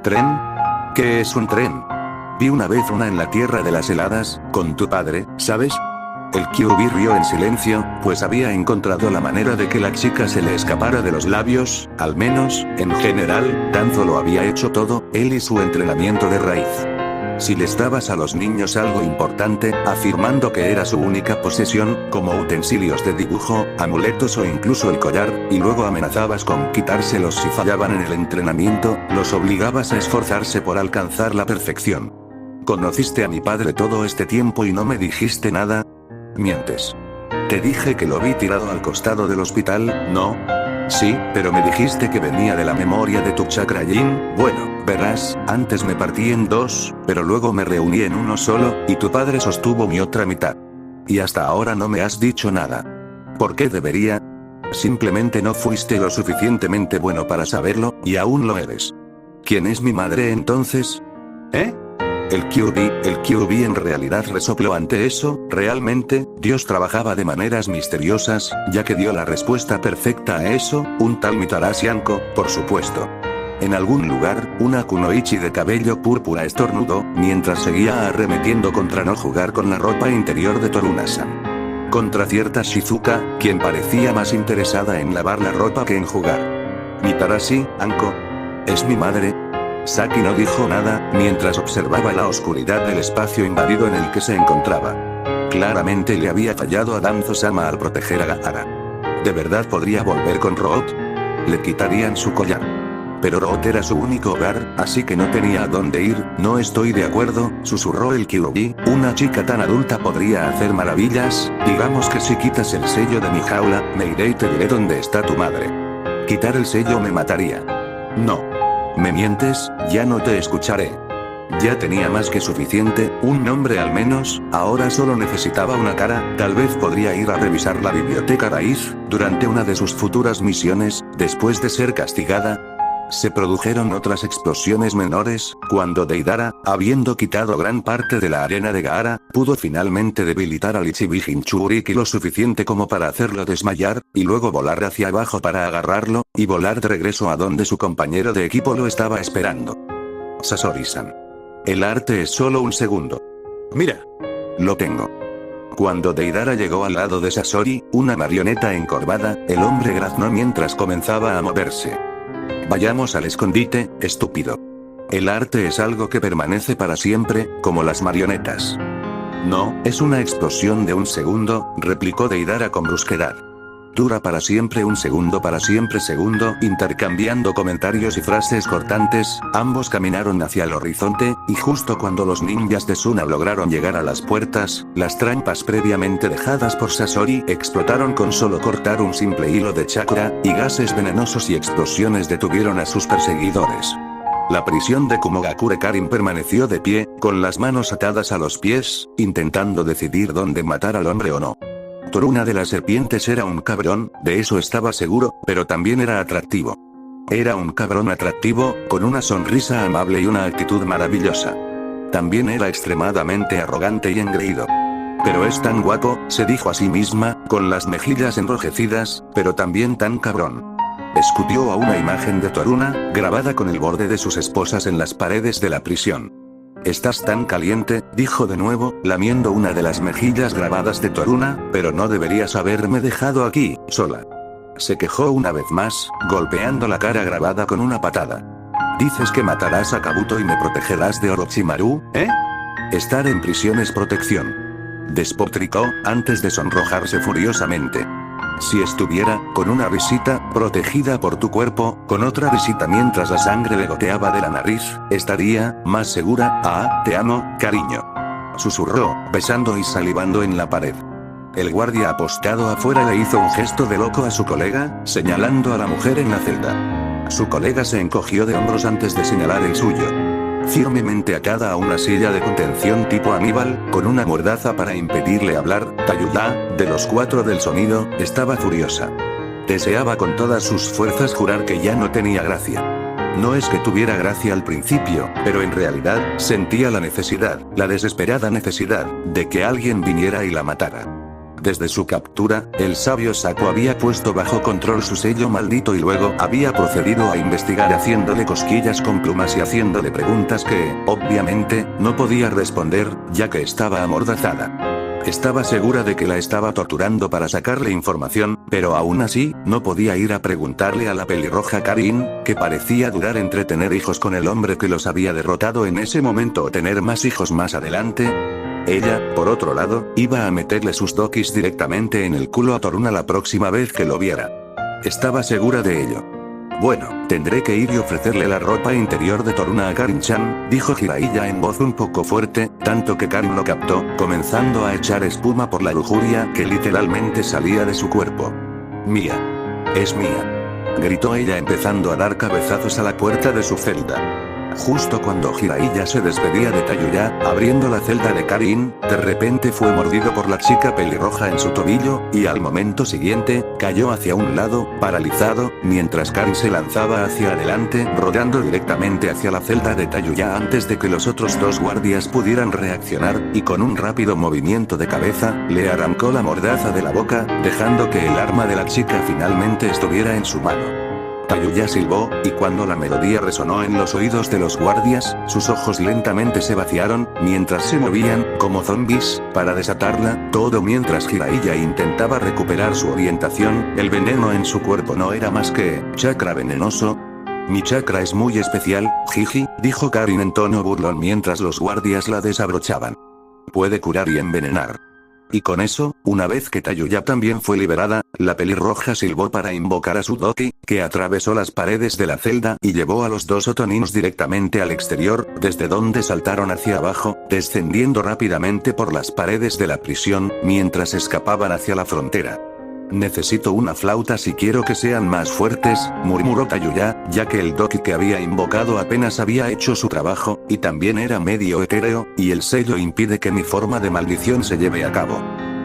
¿Tren? ¿Qué es un tren? Vi una vez una en la tierra de las heladas, con tu padre, ¿sabes? El Kyuubi rió en silencio, pues había encontrado la manera de que la chica se le escapara de los labios, al menos, en general, Danzo lo había hecho todo, él y su entrenamiento de raíz. Si les dabas a los niños algo importante, afirmando que era su única posesión, como utensilios de dibujo, amuletos o incluso el collar, y luego amenazabas con quitárselos si fallaban en el entrenamiento, los obligabas a esforzarse por alcanzar la perfección. ¿Conociste a mi padre todo este tiempo y no me dijiste nada? Mientes. Te dije que lo vi tirado al costado del hospital, ¿no? Sí, pero me dijiste que venía de la memoria de tu chakra yin. Bueno, verás, antes me partí en 2, pero luego me reuní en uno solo, y tu padre sostuvo mi otra mitad. Y hasta ahora no me has dicho nada. ¿Por qué debería? Simplemente no fuiste lo suficientemente bueno para saberlo, y aún lo eres. ¿Quién es mi madre entonces? ¿Eh? El Kyuubi en realidad resopló ante eso, realmente, Dios trabajaba de maneras misteriosas, ya que dio la respuesta perfecta a eso, un tal Mitarashi Anko, por supuesto. En algún lugar, una kunoichi de cabello púrpura estornudó, mientras seguía arremetiendo contra no jugar con la ropa interior de Toruna-san. Contra cierta Shizuka, quien parecía más interesada en lavar la ropa que en jugar. Mitarashi Anko. ¿Es mi madre? Saki no dijo nada, mientras observaba la oscuridad del espacio invadido en el que se encontraba. Claramente le había fallado a Danzo-sama al proteger a Gaara. ¿De verdad podría volver con Root? Le quitarían su collar. Pero Root era su único hogar, así que no tenía a dónde ir. No estoy de acuerdo, susurró el Kyuubi, una chica tan adulta podría hacer maravillas. Digamos que si quitas el sello de mi jaula, me iré y te diré dónde está tu madre. Quitar el sello me mataría. No. Me mientes, ya no te escucharé. Ya tenía más que suficiente, un nombre al menos, ahora solo necesitaba una cara, tal vez podría ir a revisar la biblioteca raíz, durante una de sus futuras misiones, después de ser castigada. Se produjeron otras explosiones menores, cuando Deidara, habiendo quitado gran parte de la arena de Gaara, pudo finalmente debilitar al Ichibi Jinchuriki lo suficiente como para hacerlo desmayar, y luego volar hacia abajo para agarrarlo, y volar de regreso a donde su compañero de equipo lo estaba esperando. Sasori-san. El arte es solo un segundo. Mira. Lo tengo. Cuando Deidara llegó al lado de Sasori, una marioneta encorvada, el hombre graznó mientras comenzaba a moverse. Vayamos al escondite, estúpido. El arte es algo que permanece para siempre, como las marionetas. No, es una explosión de un segundo, replicó Deidara con brusquedad. Dura para siempre un segundo para siempre segundo, intercambiando comentarios y frases cortantes, ambos caminaron hacia el horizonte, y justo cuando los ninjas de Suna lograron llegar a las puertas, las trampas previamente dejadas por Sasori explotaron con solo cortar un simple hilo de chakra, y gases venenosos y explosiones detuvieron a sus perseguidores. La prisión de Kumogakure Karin permaneció de pie, con las manos atadas a los pies, intentando decidir dónde matar al hombre o no. Toruna de las serpientes era un cabrón, de eso estaba seguro, pero también era atractivo. Era un cabrón atractivo, con una sonrisa amable y una actitud maravillosa. También era extremadamente arrogante y engreído. Pero es tan guapo, se dijo a sí misma, con las mejillas enrojecidas, pero también tan cabrón. Escupió a una imagen de Toruna, grabada con el borde de sus esposas en las paredes de la prisión. Estás tan caliente, dijo de nuevo, lamiendo una de las mejillas grabadas de Toruna, pero no deberías haberme dejado aquí, sola. Se quejó una vez más, golpeando la cara grabada con una patada. Dices que matarás a Kabuto y me protegerás de Orochimaru, ¿eh? Estar en prisión es protección. Despotricó, antes de sonrojarse furiosamente. Si estuviera, con una risita, protegida por tu cuerpo, con otra risita mientras la sangre le goteaba de la nariz, estaría, más segura, te amo, cariño. Susurró, besando y salivando en la pared. El guardia apostado afuera le hizo un gesto de loco a su colega, señalando a la mujer en la celda. Su colega se encogió de hombros antes de señalar el suyo. Firmemente atada a una silla de contención tipo Aníbal, con una mordaza para impedirle hablar, Tayuya, de los 4 del sonido, estaba furiosa. Deseaba con todas sus fuerzas jurar que ya no tenía gracia. No es que tuviera gracia al principio, pero en realidad, sentía la necesidad, la desesperada necesidad, de que alguien viniera y la matara. Desde su captura, el sabio Saco había puesto bajo control su sello maldito y luego había procedido a investigar haciéndole cosquillas con plumas y haciéndole preguntas que, obviamente, no podía responder, ya que estaba amordazada. Estaba segura de que la estaba torturando para sacarle información, pero aún así, no podía ir a preguntarle a la pelirroja Karin, que parecía dudar entre tener hijos con el hombre que los había derrotado en ese momento o tener más hijos más adelante. Ella, por otro lado, iba a meterle sus dokis directamente en el culo a Toruna la próxima vez que lo viera. Estaba segura de ello. Bueno, tendré que ir y ofrecerle la ropa interior de Toruna a Karin-chan, dijo Jiraiya en voz un poco fuerte, tanto que Karin lo captó, comenzando a echar espuma por la lujuria que literalmente salía de su cuerpo. Mía. Es mía. Gritó ella empezando a dar cabezazos a la puerta de su celda. Justo cuando Jiraiya se despedía de Tayuya, abriendo la celda de Karin, de repente fue mordido por la chica pelirroja en su tobillo, y al momento siguiente, cayó hacia un lado, paralizado, mientras Karin se lanzaba hacia adelante, rodando directamente hacia la celda de Tayuya antes de que los otros 2 guardias pudieran reaccionar, y con un rápido movimiento de cabeza, le arrancó la mordaza de la boca, dejando que el arma de la chica finalmente estuviera en su mano. Tayuya silbó, y cuando la melodía resonó en los oídos de los guardias, sus ojos lentamente se vaciaron, mientras se movían, como zombies, para desatarla, todo mientras Jiraiya intentaba recuperar su orientación. El veneno en su cuerpo no era más que chakra venenoso. Mi chakra es muy especial, jiji, dijo Karin en tono burlón mientras los guardias la desabrochaban. Puede curar y envenenar. Y con eso, una vez que Tayuya también fue liberada, la pelirroja silbó para invocar a su doki, que atravesó las paredes de la celda y llevó a los 2 otonins directamente al exterior, desde donde saltaron hacia abajo, descendiendo rápidamente por las paredes de la prisión, mientras escapaban hacia la frontera. Necesito una flauta si quiero que sean más fuertes, murmuró Tayuya, ya que el Doki que había invocado apenas había hecho su trabajo, y también era medio etéreo, y el sello impide que mi forma de maldición se lleve a cabo.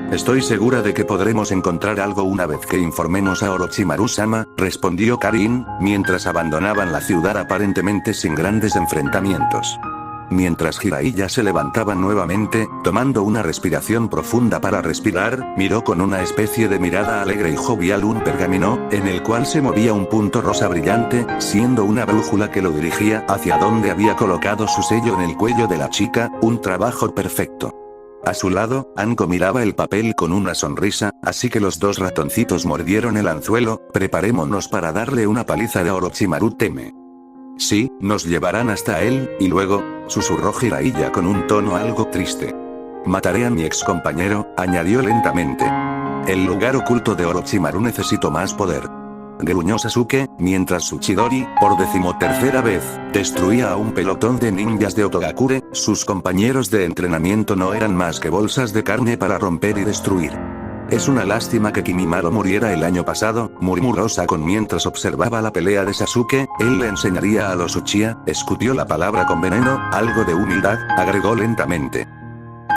Estoy segura de que podremos encontrar algo una vez que informemos a Orochimaru-sama, respondió Karin, mientras abandonaban la ciudad aparentemente sin grandes enfrentamientos. Mientras Jiraiya se levantaba nuevamente, tomando una respiración profunda para respirar, miró con una especie de mirada alegre y jovial un pergamino, en el cual se movía un punto rosa brillante, siendo una brújula que lo dirigía hacia donde había colocado su sello en el cuello de la chica, un trabajo perfecto. A su lado, Anko miraba el papel con una sonrisa, así que los dos ratoncitos mordieron el anzuelo. Preparémonos para darle una paliza a Orochimaru Teme. Sí, nos llevarán hasta él, y luego, susurró Jiraiya con un tono algo triste. Mataré a mi ex compañero, añadió lentamente. El lugar oculto de Orochimaru necesito más poder. Gruñó Sasuke, mientras su Chidori, por 13ª vez, destruía a un pelotón de ninjas de Otogakure. Sus compañeros de entrenamiento no eran más que bolsas de carne para romper y destruir. Es una lástima que Kimimaro muriera el año pasado, murmuró Sakon mientras observaba la pelea de Sasuke. Él le enseñaría a los Uchiha, escupió la palabra con veneno, algo de humildad, agregó lentamente.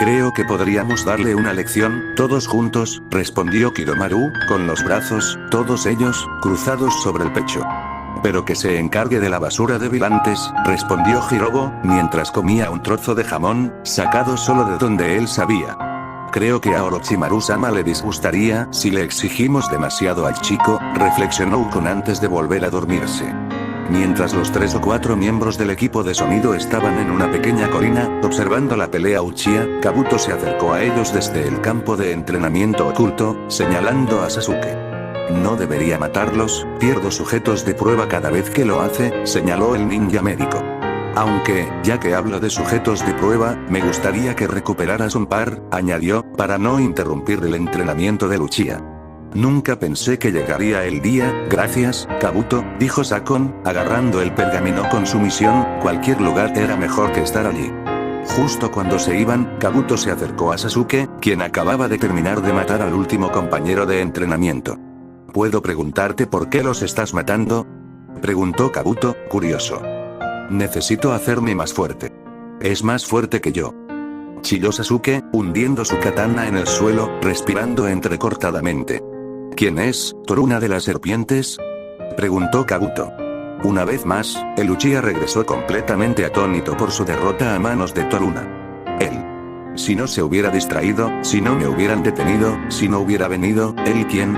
Creo que podríamos darle una lección, todos juntos, respondió Kidomaru, con los brazos, todos ellos, cruzados sobre el pecho. Pero que se encargue de la basura de vigilantes, respondió Hirobo, mientras comía un trozo de jamón, sacado solo de donde él sabía. Creo que a Orochimaru-sama le disgustaría si le exigimos demasiado al chico, reflexionó Ukon antes de volver a dormirse. Mientras los 3 o 4 miembros del equipo de sonido estaban en una pequeña colina, observando la pelea Uchiha, Kabuto se acercó a ellos desde el campo de entrenamiento oculto, señalando a Sasuke. No debería matarlos, pierdo sujetos de prueba cada vez que lo hace, señaló el ninja médico. Aunque, ya que hablo de sujetos de prueba, me gustaría que recuperaras un par, añadió, para no interrumpir el entrenamiento de Uchiha. Nunca pensé que llegaría el día, gracias, Kabuto, dijo Sakon, agarrando el pergamino con su misión. Cualquier lugar era mejor que estar allí. Justo cuando se iban, Kabuto se acercó a Sasuke, quien acababa de terminar de matar al último compañero de entrenamiento. ¿Puedo preguntarte por qué los estás matando?, preguntó Kabuto, curioso. Necesito hacerme más fuerte. Es más fuerte que yo, chilló Sasuke, hundiendo su katana en el suelo, respirando entrecortadamente. ¿Quién es, Toruna de las serpientes?, preguntó Kabuto. Una vez más, el Uchiha regresó completamente atónito por su derrota a manos de Toruna. Él. Si no se hubiera distraído, si no me hubieran detenido, si no hubiera venido, ¿él quién?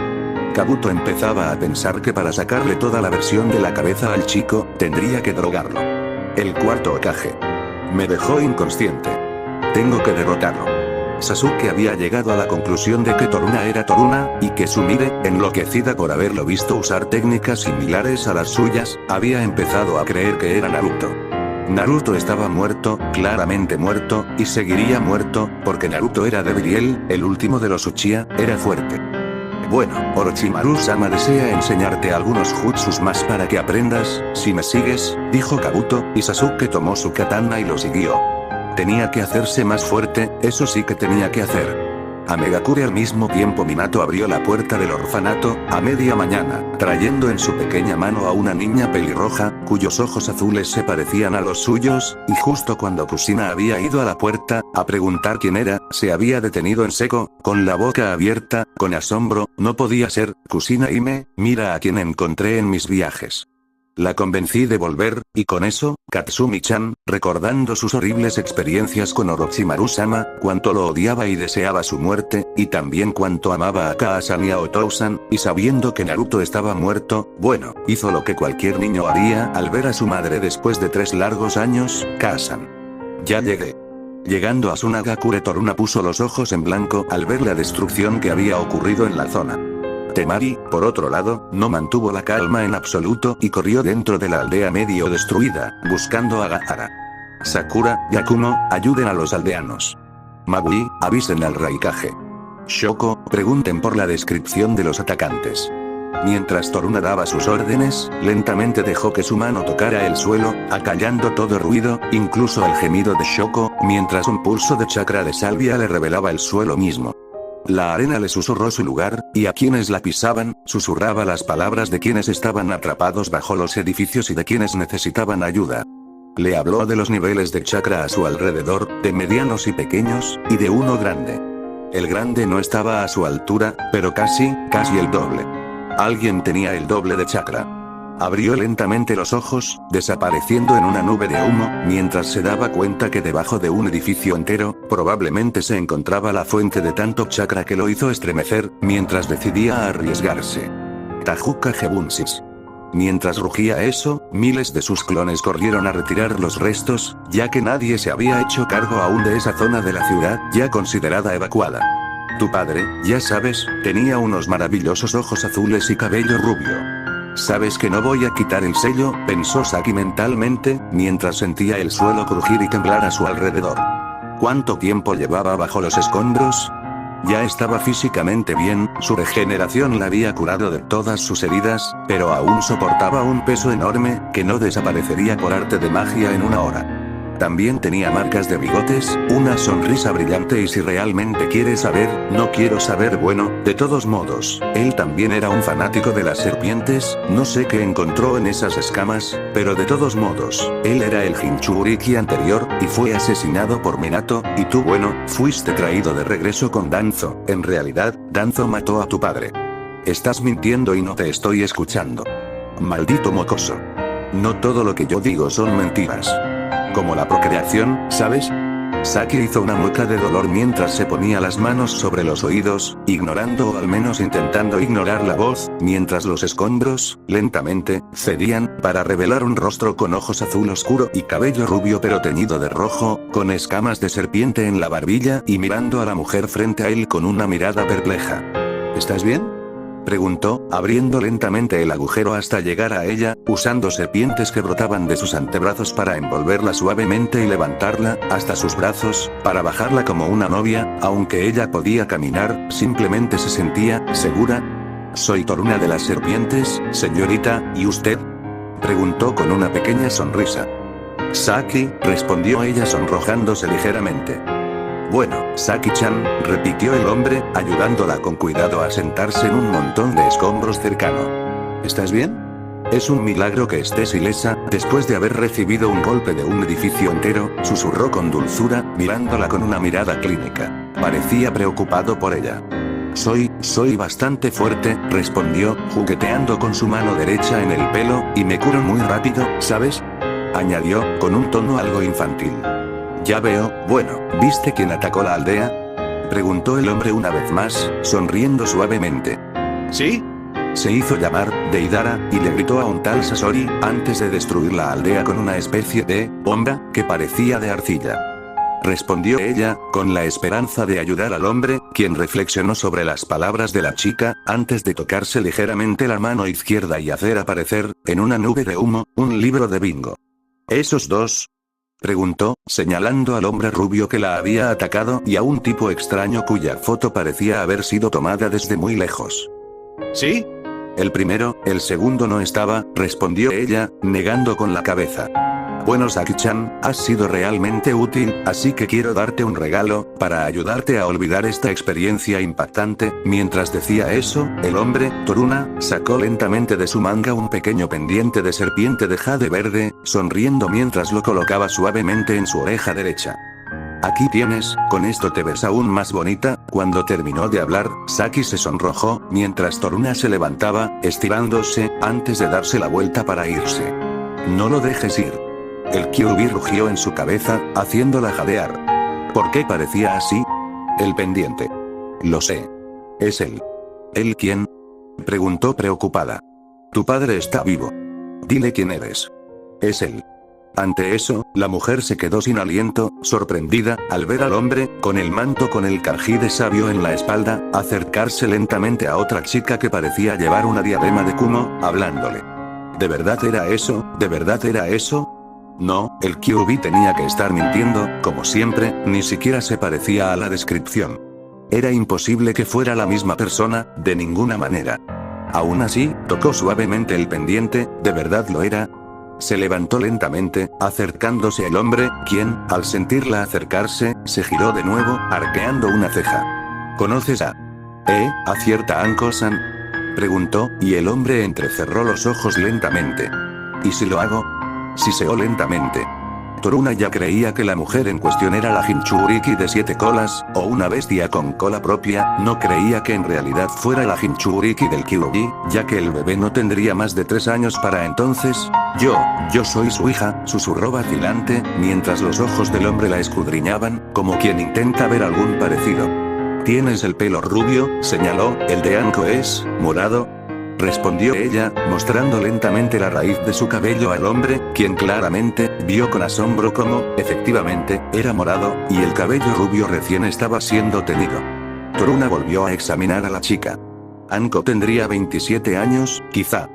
Kabuto empezaba a pensar que para sacarle toda la versión de la cabeza al chico, tendría que drogarlo. El cuarto Hokage. Me dejó inconsciente. Tengo que derrotarlo. Sasuke había llegado a la conclusión de que Toruna era Toruna, y que Sumire, enloquecida por haberlo visto usar técnicas similares a las suyas, había empezado a creer que era Naruto. Naruto estaba muerto, claramente muerto, y seguiría muerto, porque Naruto era débil y él, el último de los Uchiha, era fuerte. Bueno, Orochimaru-sama desea enseñarte algunos jutsus más para que aprendas, si me sigues, dijo Kabuto, y Sasuke tomó su katana y lo siguió. Tenía que hacerse más fuerte, eso sí que tenía que hacer. A Megakure al mismo tiempo Minato abrió la puerta del orfanato, a media mañana, trayendo en su pequeña mano a una niña pelirroja, cuyos ojos azules se parecían a los suyos, y justo cuando Kushina había ido a la puerta, a preguntar quién era, se había detenido en seco, con la boca abierta, con asombro. No podía ser, Kushina Hime, mira a quien encontré en mis viajes. La convencí de volver, y con eso, Katsumi-chan, recordando sus horribles experiencias con Orochimaru-sama, cuánto lo odiaba y deseaba su muerte, y también cuánto amaba a Kaasan y a Otou-san, y sabiendo que Naruto estaba muerto, bueno, hizo lo que cualquier niño haría al ver a su madre después de 3 largos años. Kaasan. Ya llegué. Llegando a Sunagakure, Toruna puso los ojos en blanco al ver la destrucción que había ocurrido en la zona. Temari, por otro lado, no mantuvo la calma en absoluto y corrió dentro de la aldea medio destruida, buscando a Gaara. Sakura, Yakumo, ayuden a los aldeanos. Magui, avisen al Raikage. Shoko, pregunten por la descripción de los atacantes. Mientras Toruna daba sus órdenes, lentamente dejó que su mano tocara el suelo, acallando todo ruido, incluso el gemido de Shoko, mientras un pulso de chakra de salvia le revelaba el suelo mismo. La arena le susurró su lugar, y a quienes la pisaban, susurraba las palabras de quienes estaban atrapados bajo los edificios y de quienes necesitaban ayuda. Le habló de los niveles de chakra a su alrededor, de medianos y pequeños, y de uno grande. El grande no estaba a su altura, pero casi el doble. Alguien tenía el doble de chakra. Abrió lentamente los ojos, desapareciendo en una nube de humo, mientras se daba cuenta que debajo de un edificio entero, probablemente se encontraba la fuente de tanto chakra que lo hizo estremecer, mientras decidía arriesgarse. Tajuka Jebunsis. Mientras rugía eso, miles de sus clones corrieron a retirar los restos, ya que nadie se había hecho cargo aún de esa zona de la ciudad, ya considerada evacuada. Tu padre, ya sabes, tenía unos maravillosos ojos azules y cabello rubio. Sabes que no voy a quitar el sello, pensó Saki mentalmente, mientras sentía el suelo crujir y temblar a su alrededor. ¿Cuánto tiempo llevaba bajo los escombros? Ya estaba físicamente bien, su regeneración la había curado de todas sus heridas, pero aún soportaba un peso enorme, que no desaparecería por arte de magia en una hora. También tenía marcas de bigotes, una sonrisa brillante y si realmente quieres saber, no quiero saber bueno, de todos modos, él también era un fanático de las serpientes, no sé qué encontró en esas escamas, pero de todos modos, él era el Jinchuriki anterior, y fue asesinado por Minato, y tú bueno, fuiste traído de regreso con Danzo, en realidad, Danzo mató a tu padre. Estás mintiendo y no te estoy escuchando. Maldito mocoso. No todo lo que yo digo son mentiras. Como la procreación, ¿sabes? Saki hizo una mueca de dolor mientras se ponía las manos sobre los oídos, ignorando o al menos intentando ignorar la voz, mientras los escombros, lentamente, cedían, para revelar un rostro con ojos azul oscuro y cabello rubio pero teñido de rojo, con escamas de serpiente en la barbilla y mirando a la mujer frente a él con una mirada perpleja. ¿Estás bien?, preguntó, abriendo lentamente el agujero hasta llegar a ella, usando serpientes que brotaban de sus antebrazos para envolverla suavemente y levantarla, hasta sus brazos, para bajarla como una novia, aunque ella podía caminar, simplemente se sentía segura. Soy Toruna de las serpientes, señorita, ¿y usted?, preguntó con una pequeña sonrisa. Saki, respondió ella sonrojándose ligeramente. Bueno, Saki-chan, repitió el hombre, ayudándola con cuidado a sentarse en un montón de escombros cercano. ¿Estás bien? Es un milagro que estés ilesa, después de haber recibido un golpe de un edificio entero, susurró con dulzura, mirándola con una mirada clínica. Parecía preocupado por ella. Soy bastante fuerte, respondió, jugueteando con su mano derecha en el pelo, y me curo muy rápido, ¿sabes?, añadió, con un tono algo infantil. Ya veo, bueno, ¿viste quién atacó la aldea?, preguntó el hombre una vez más, sonriendo suavemente. ¿Sí? Se hizo llamar Deidara, y le gritó a un tal Sasori, antes de destruir la aldea con una especie de onda que parecía de arcilla. Respondió ella, con la esperanza de ayudar al hombre, quien reflexionó sobre las palabras de la chica, antes de tocarse ligeramente la mano izquierda y hacer aparecer, en una nube de humo, un libro de bingo. ¿Esos dos?, preguntó, señalando al hombre rubio que la había atacado y a un tipo extraño cuya foto parecía haber sido tomada desde muy lejos. ¿Sí? El primero, el segundo no estaba, respondió ella, negando con la cabeza. Bueno, Saki-chan, has sido realmente útil, así que quiero darte un regalo, para ayudarte a olvidar esta experiencia impactante. Mientras decía eso, el hombre, Toruna, sacó lentamente de su manga un pequeño pendiente de serpiente de jade verde, sonriendo mientras lo colocaba suavemente en su oreja derecha. Aquí tienes, con esto te ves aún más bonita. Cuando terminó de hablar, Saki se sonrojó, mientras Toruna se levantaba, estirándose, antes de darse la vuelta para irse. No lo dejes ir. El Kyuubi rugió en su cabeza, haciéndola jadear. ¿Por qué parecía así? El pendiente. Lo sé. Es él. ¿Él quién?, preguntó preocupada. Tu padre está vivo. Dile quién eres. Es él. Ante eso, la mujer se quedó sin aliento, sorprendida, al ver al hombre, con el manto con el kanji de sabio en la espalda, acercarse lentamente a otra chica que parecía llevar una diadema de kumo, hablándole. ¿De verdad era eso? ¿De verdad era eso? No, el Kyuubi tenía que estar mintiendo, como siempre, ni siquiera se parecía a la descripción. Era imposible que fuera la misma persona, de ninguna manera. Aún así, tocó suavemente el pendiente, ¿de verdad lo era? Se levantó lentamente, acercándose al hombre, quien, al sentirla acercarse, se giró de nuevo, arqueando una ceja. ¿Conoces a cierta Anko-san? Preguntó, y el hombre entrecerró los ojos lentamente. ¿Y si lo hago? Siseó lentamente. Toruna ya creía que la mujer en cuestión era la Jinchuriki de 7 colas, o una bestia con cola propia, no creía que en realidad fuera la Jinchuriki del Kyuubi, ya que el bebé no tendría más de 3 años para entonces. Yo soy su hija, susurró vacilante, mientras los ojos del hombre la escudriñaban, como quien intenta ver algún parecido. Tienes el pelo rubio, señaló, el de Anko es morado. Respondió ella, mostrando lentamente la raíz de su cabello al hombre, quien claramente vio con asombro cómo, efectivamente, era morado, y el cabello rubio recién estaba siendo teñido. Toruna volvió a examinar a la chica. Anko tendría 27 años, quizá.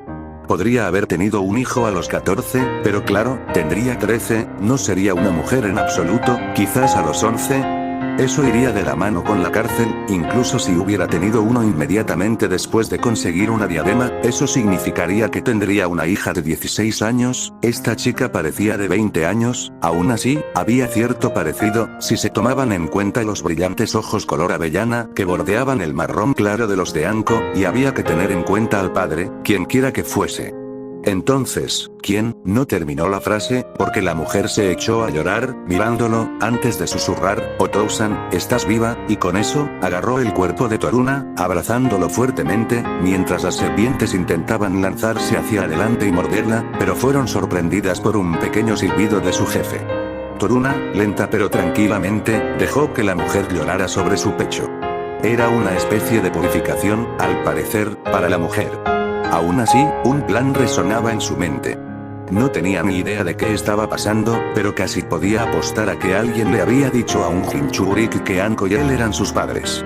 Podría haber tenido un hijo a los 14, pero claro, tendría 13, no sería una mujer en absoluto, quizás a los 11. Eso iría de la mano con la cárcel, incluso si hubiera tenido uno inmediatamente después de conseguir una diadema, eso significaría que tendría una hija de 16 años, esta chica parecía de 20 años, aún así, había cierto parecido, si se tomaban en cuenta los brillantes ojos color avellana que bordeaban el marrón claro de los de Anko, y había que tener en cuenta al padre, quien quiera que fuese. Entonces, ¿quién? No terminó la frase, porque la mujer se echó a llorar, mirándolo, antes de susurrar, Otousan, ¿estás viva? Y con eso, agarró el cuerpo de Toruna, abrazándolo fuertemente, mientras las serpientes intentaban lanzarse hacia adelante y morderla, pero fueron sorprendidas por un pequeño silbido de su jefe. Toruna, lenta pero tranquilamente, dejó que la mujer llorara sobre su pecho. Era una especie de purificación, al parecer, para la mujer. Aún así, un plan resonaba en su mente. No tenía ni idea de qué estaba pasando, pero casi podía apostar a que alguien le había dicho a un Jinchuriki que Anko y él eran sus padres.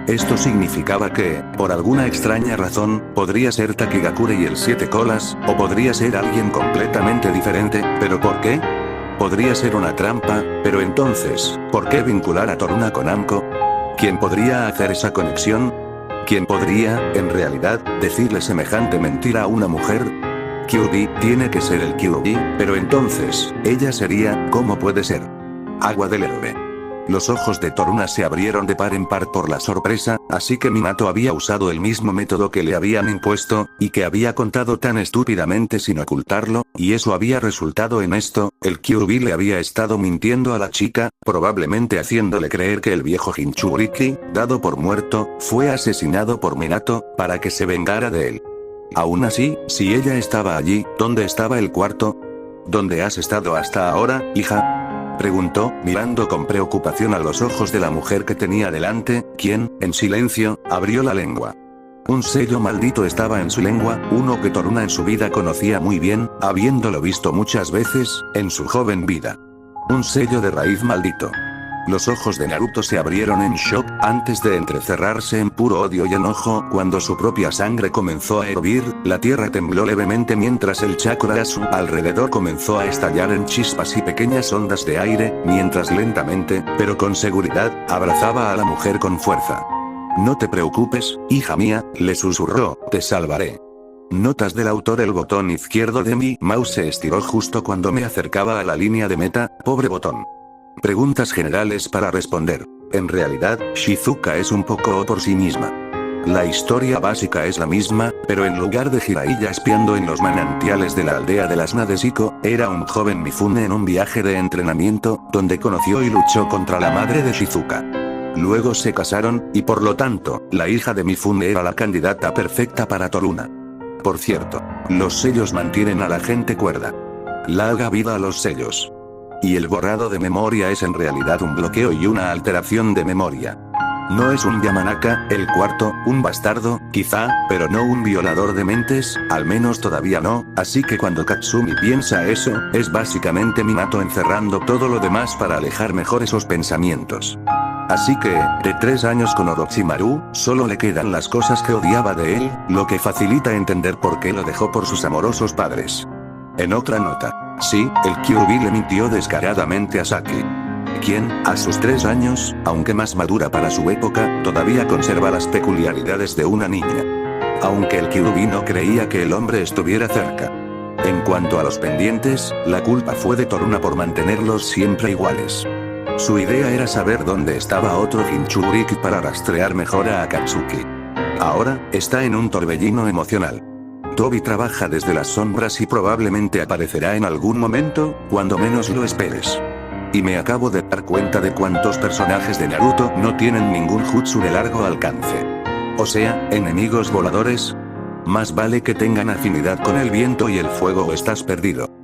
Esto significaba que, por alguna extraña razón, podría ser Takigakure y el 7 colas, o podría ser alguien completamente diferente, ¿pero por qué? Podría ser una trampa, pero entonces, ¿por qué vincular a Toruna con Anko? ¿Quién podría hacer esa conexión? ¿Quién podría, en realidad, decirle semejante mentira a una mujer? Kyuubi, tiene que ser el Kyuubi, pero entonces, ella sería, ¿cómo puede ser? Agua del héroe. Los ojos de Toruna se abrieron de par en par por la sorpresa, así que Minato había usado el mismo método que le habían impuesto, y que había contado tan estúpidamente sin ocultarlo, y eso había resultado en esto, el Kyuubi le había estado mintiendo a la chica, probablemente haciéndole creer que el viejo Jinchuriki, dado por muerto, fue asesinado por Minato, para que se vengara de él. Aún así, si ella estaba allí, ¿dónde estaba el cuarto? ¿Dónde has estado hasta ahora, hija? Preguntó, mirando con preocupación a los ojos de la mujer que tenía delante, quien, en silencio, abrió la lengua. Un sello maldito estaba en su lengua, uno que Toruna en su vida conocía muy bien, habiéndolo visto muchas veces, en su joven vida. Un sello de raíz maldito. Los ojos de Naruto se abrieron en shock, antes de entrecerrarse en puro odio y enojo, cuando su propia sangre comenzó a hervir, la tierra tembló levemente mientras el chakra a su alrededor comenzó a estallar en chispas y pequeñas ondas de aire, mientras lentamente, pero con seguridad, abrazaba a la mujer con fuerza. No te preocupes, hija mía, le susurró, te salvaré. Notas del autor. El botón izquierdo de mi mouse se estiró justo cuando me acercaba a la línea de meta, pobre botón. Preguntas generales para responder. En realidad, Shizuka es un poco por sí misma. La historia básica es la misma, pero en lugar de Jiraiya espiando en los manantiales de la aldea de las Nadeshiko, era un joven Mifune en un viaje de entrenamiento, donde conoció y luchó contra la madre de Shizuka. Luego se casaron, y por lo tanto, la hija de Mifune era la candidata perfecta para Toruna. Por cierto, los sellos mantienen a la gente cuerda. Larga vida a los sellos. Y el borrado de memoria es en realidad un bloqueo y una alteración de memoria. No es un Yamanaka, el cuarto, un bastardo, quizá, pero no un violador de mentes, al menos todavía no, así que cuando Katsumi piensa eso, es básicamente Minato encerrando todo lo demás para alejar mejor esos pensamientos. Así que, de 3 años con Orochimaru, solo le quedan las cosas que odiaba de él, lo que facilita entender por qué lo dejó por sus amorosos padres. En otra nota. Sí, el Kyuubi le mintió descaradamente a Saki. Quien, a sus 3 años, aunque más madura para su época, todavía conserva las peculiaridades de una niña. Aunque el Kyuubi no creía que el hombre estuviera cerca. En cuanto a los pendientes, la culpa fue de Toruna por mantenerlos siempre iguales. Su idea era saber dónde estaba otro Jinchuriki para rastrear mejor a Akatsuki. Ahora, está en un torbellino emocional. Tobi trabaja desde las sombras y probablemente aparecerá en algún momento, cuando menos lo esperes. Y me acabo de dar cuenta de cuántos personajes de Naruto no tienen ningún jutsu de largo alcance. O sea, enemigos voladores. Más vale que tengan afinidad con el viento y el fuego o estás perdido.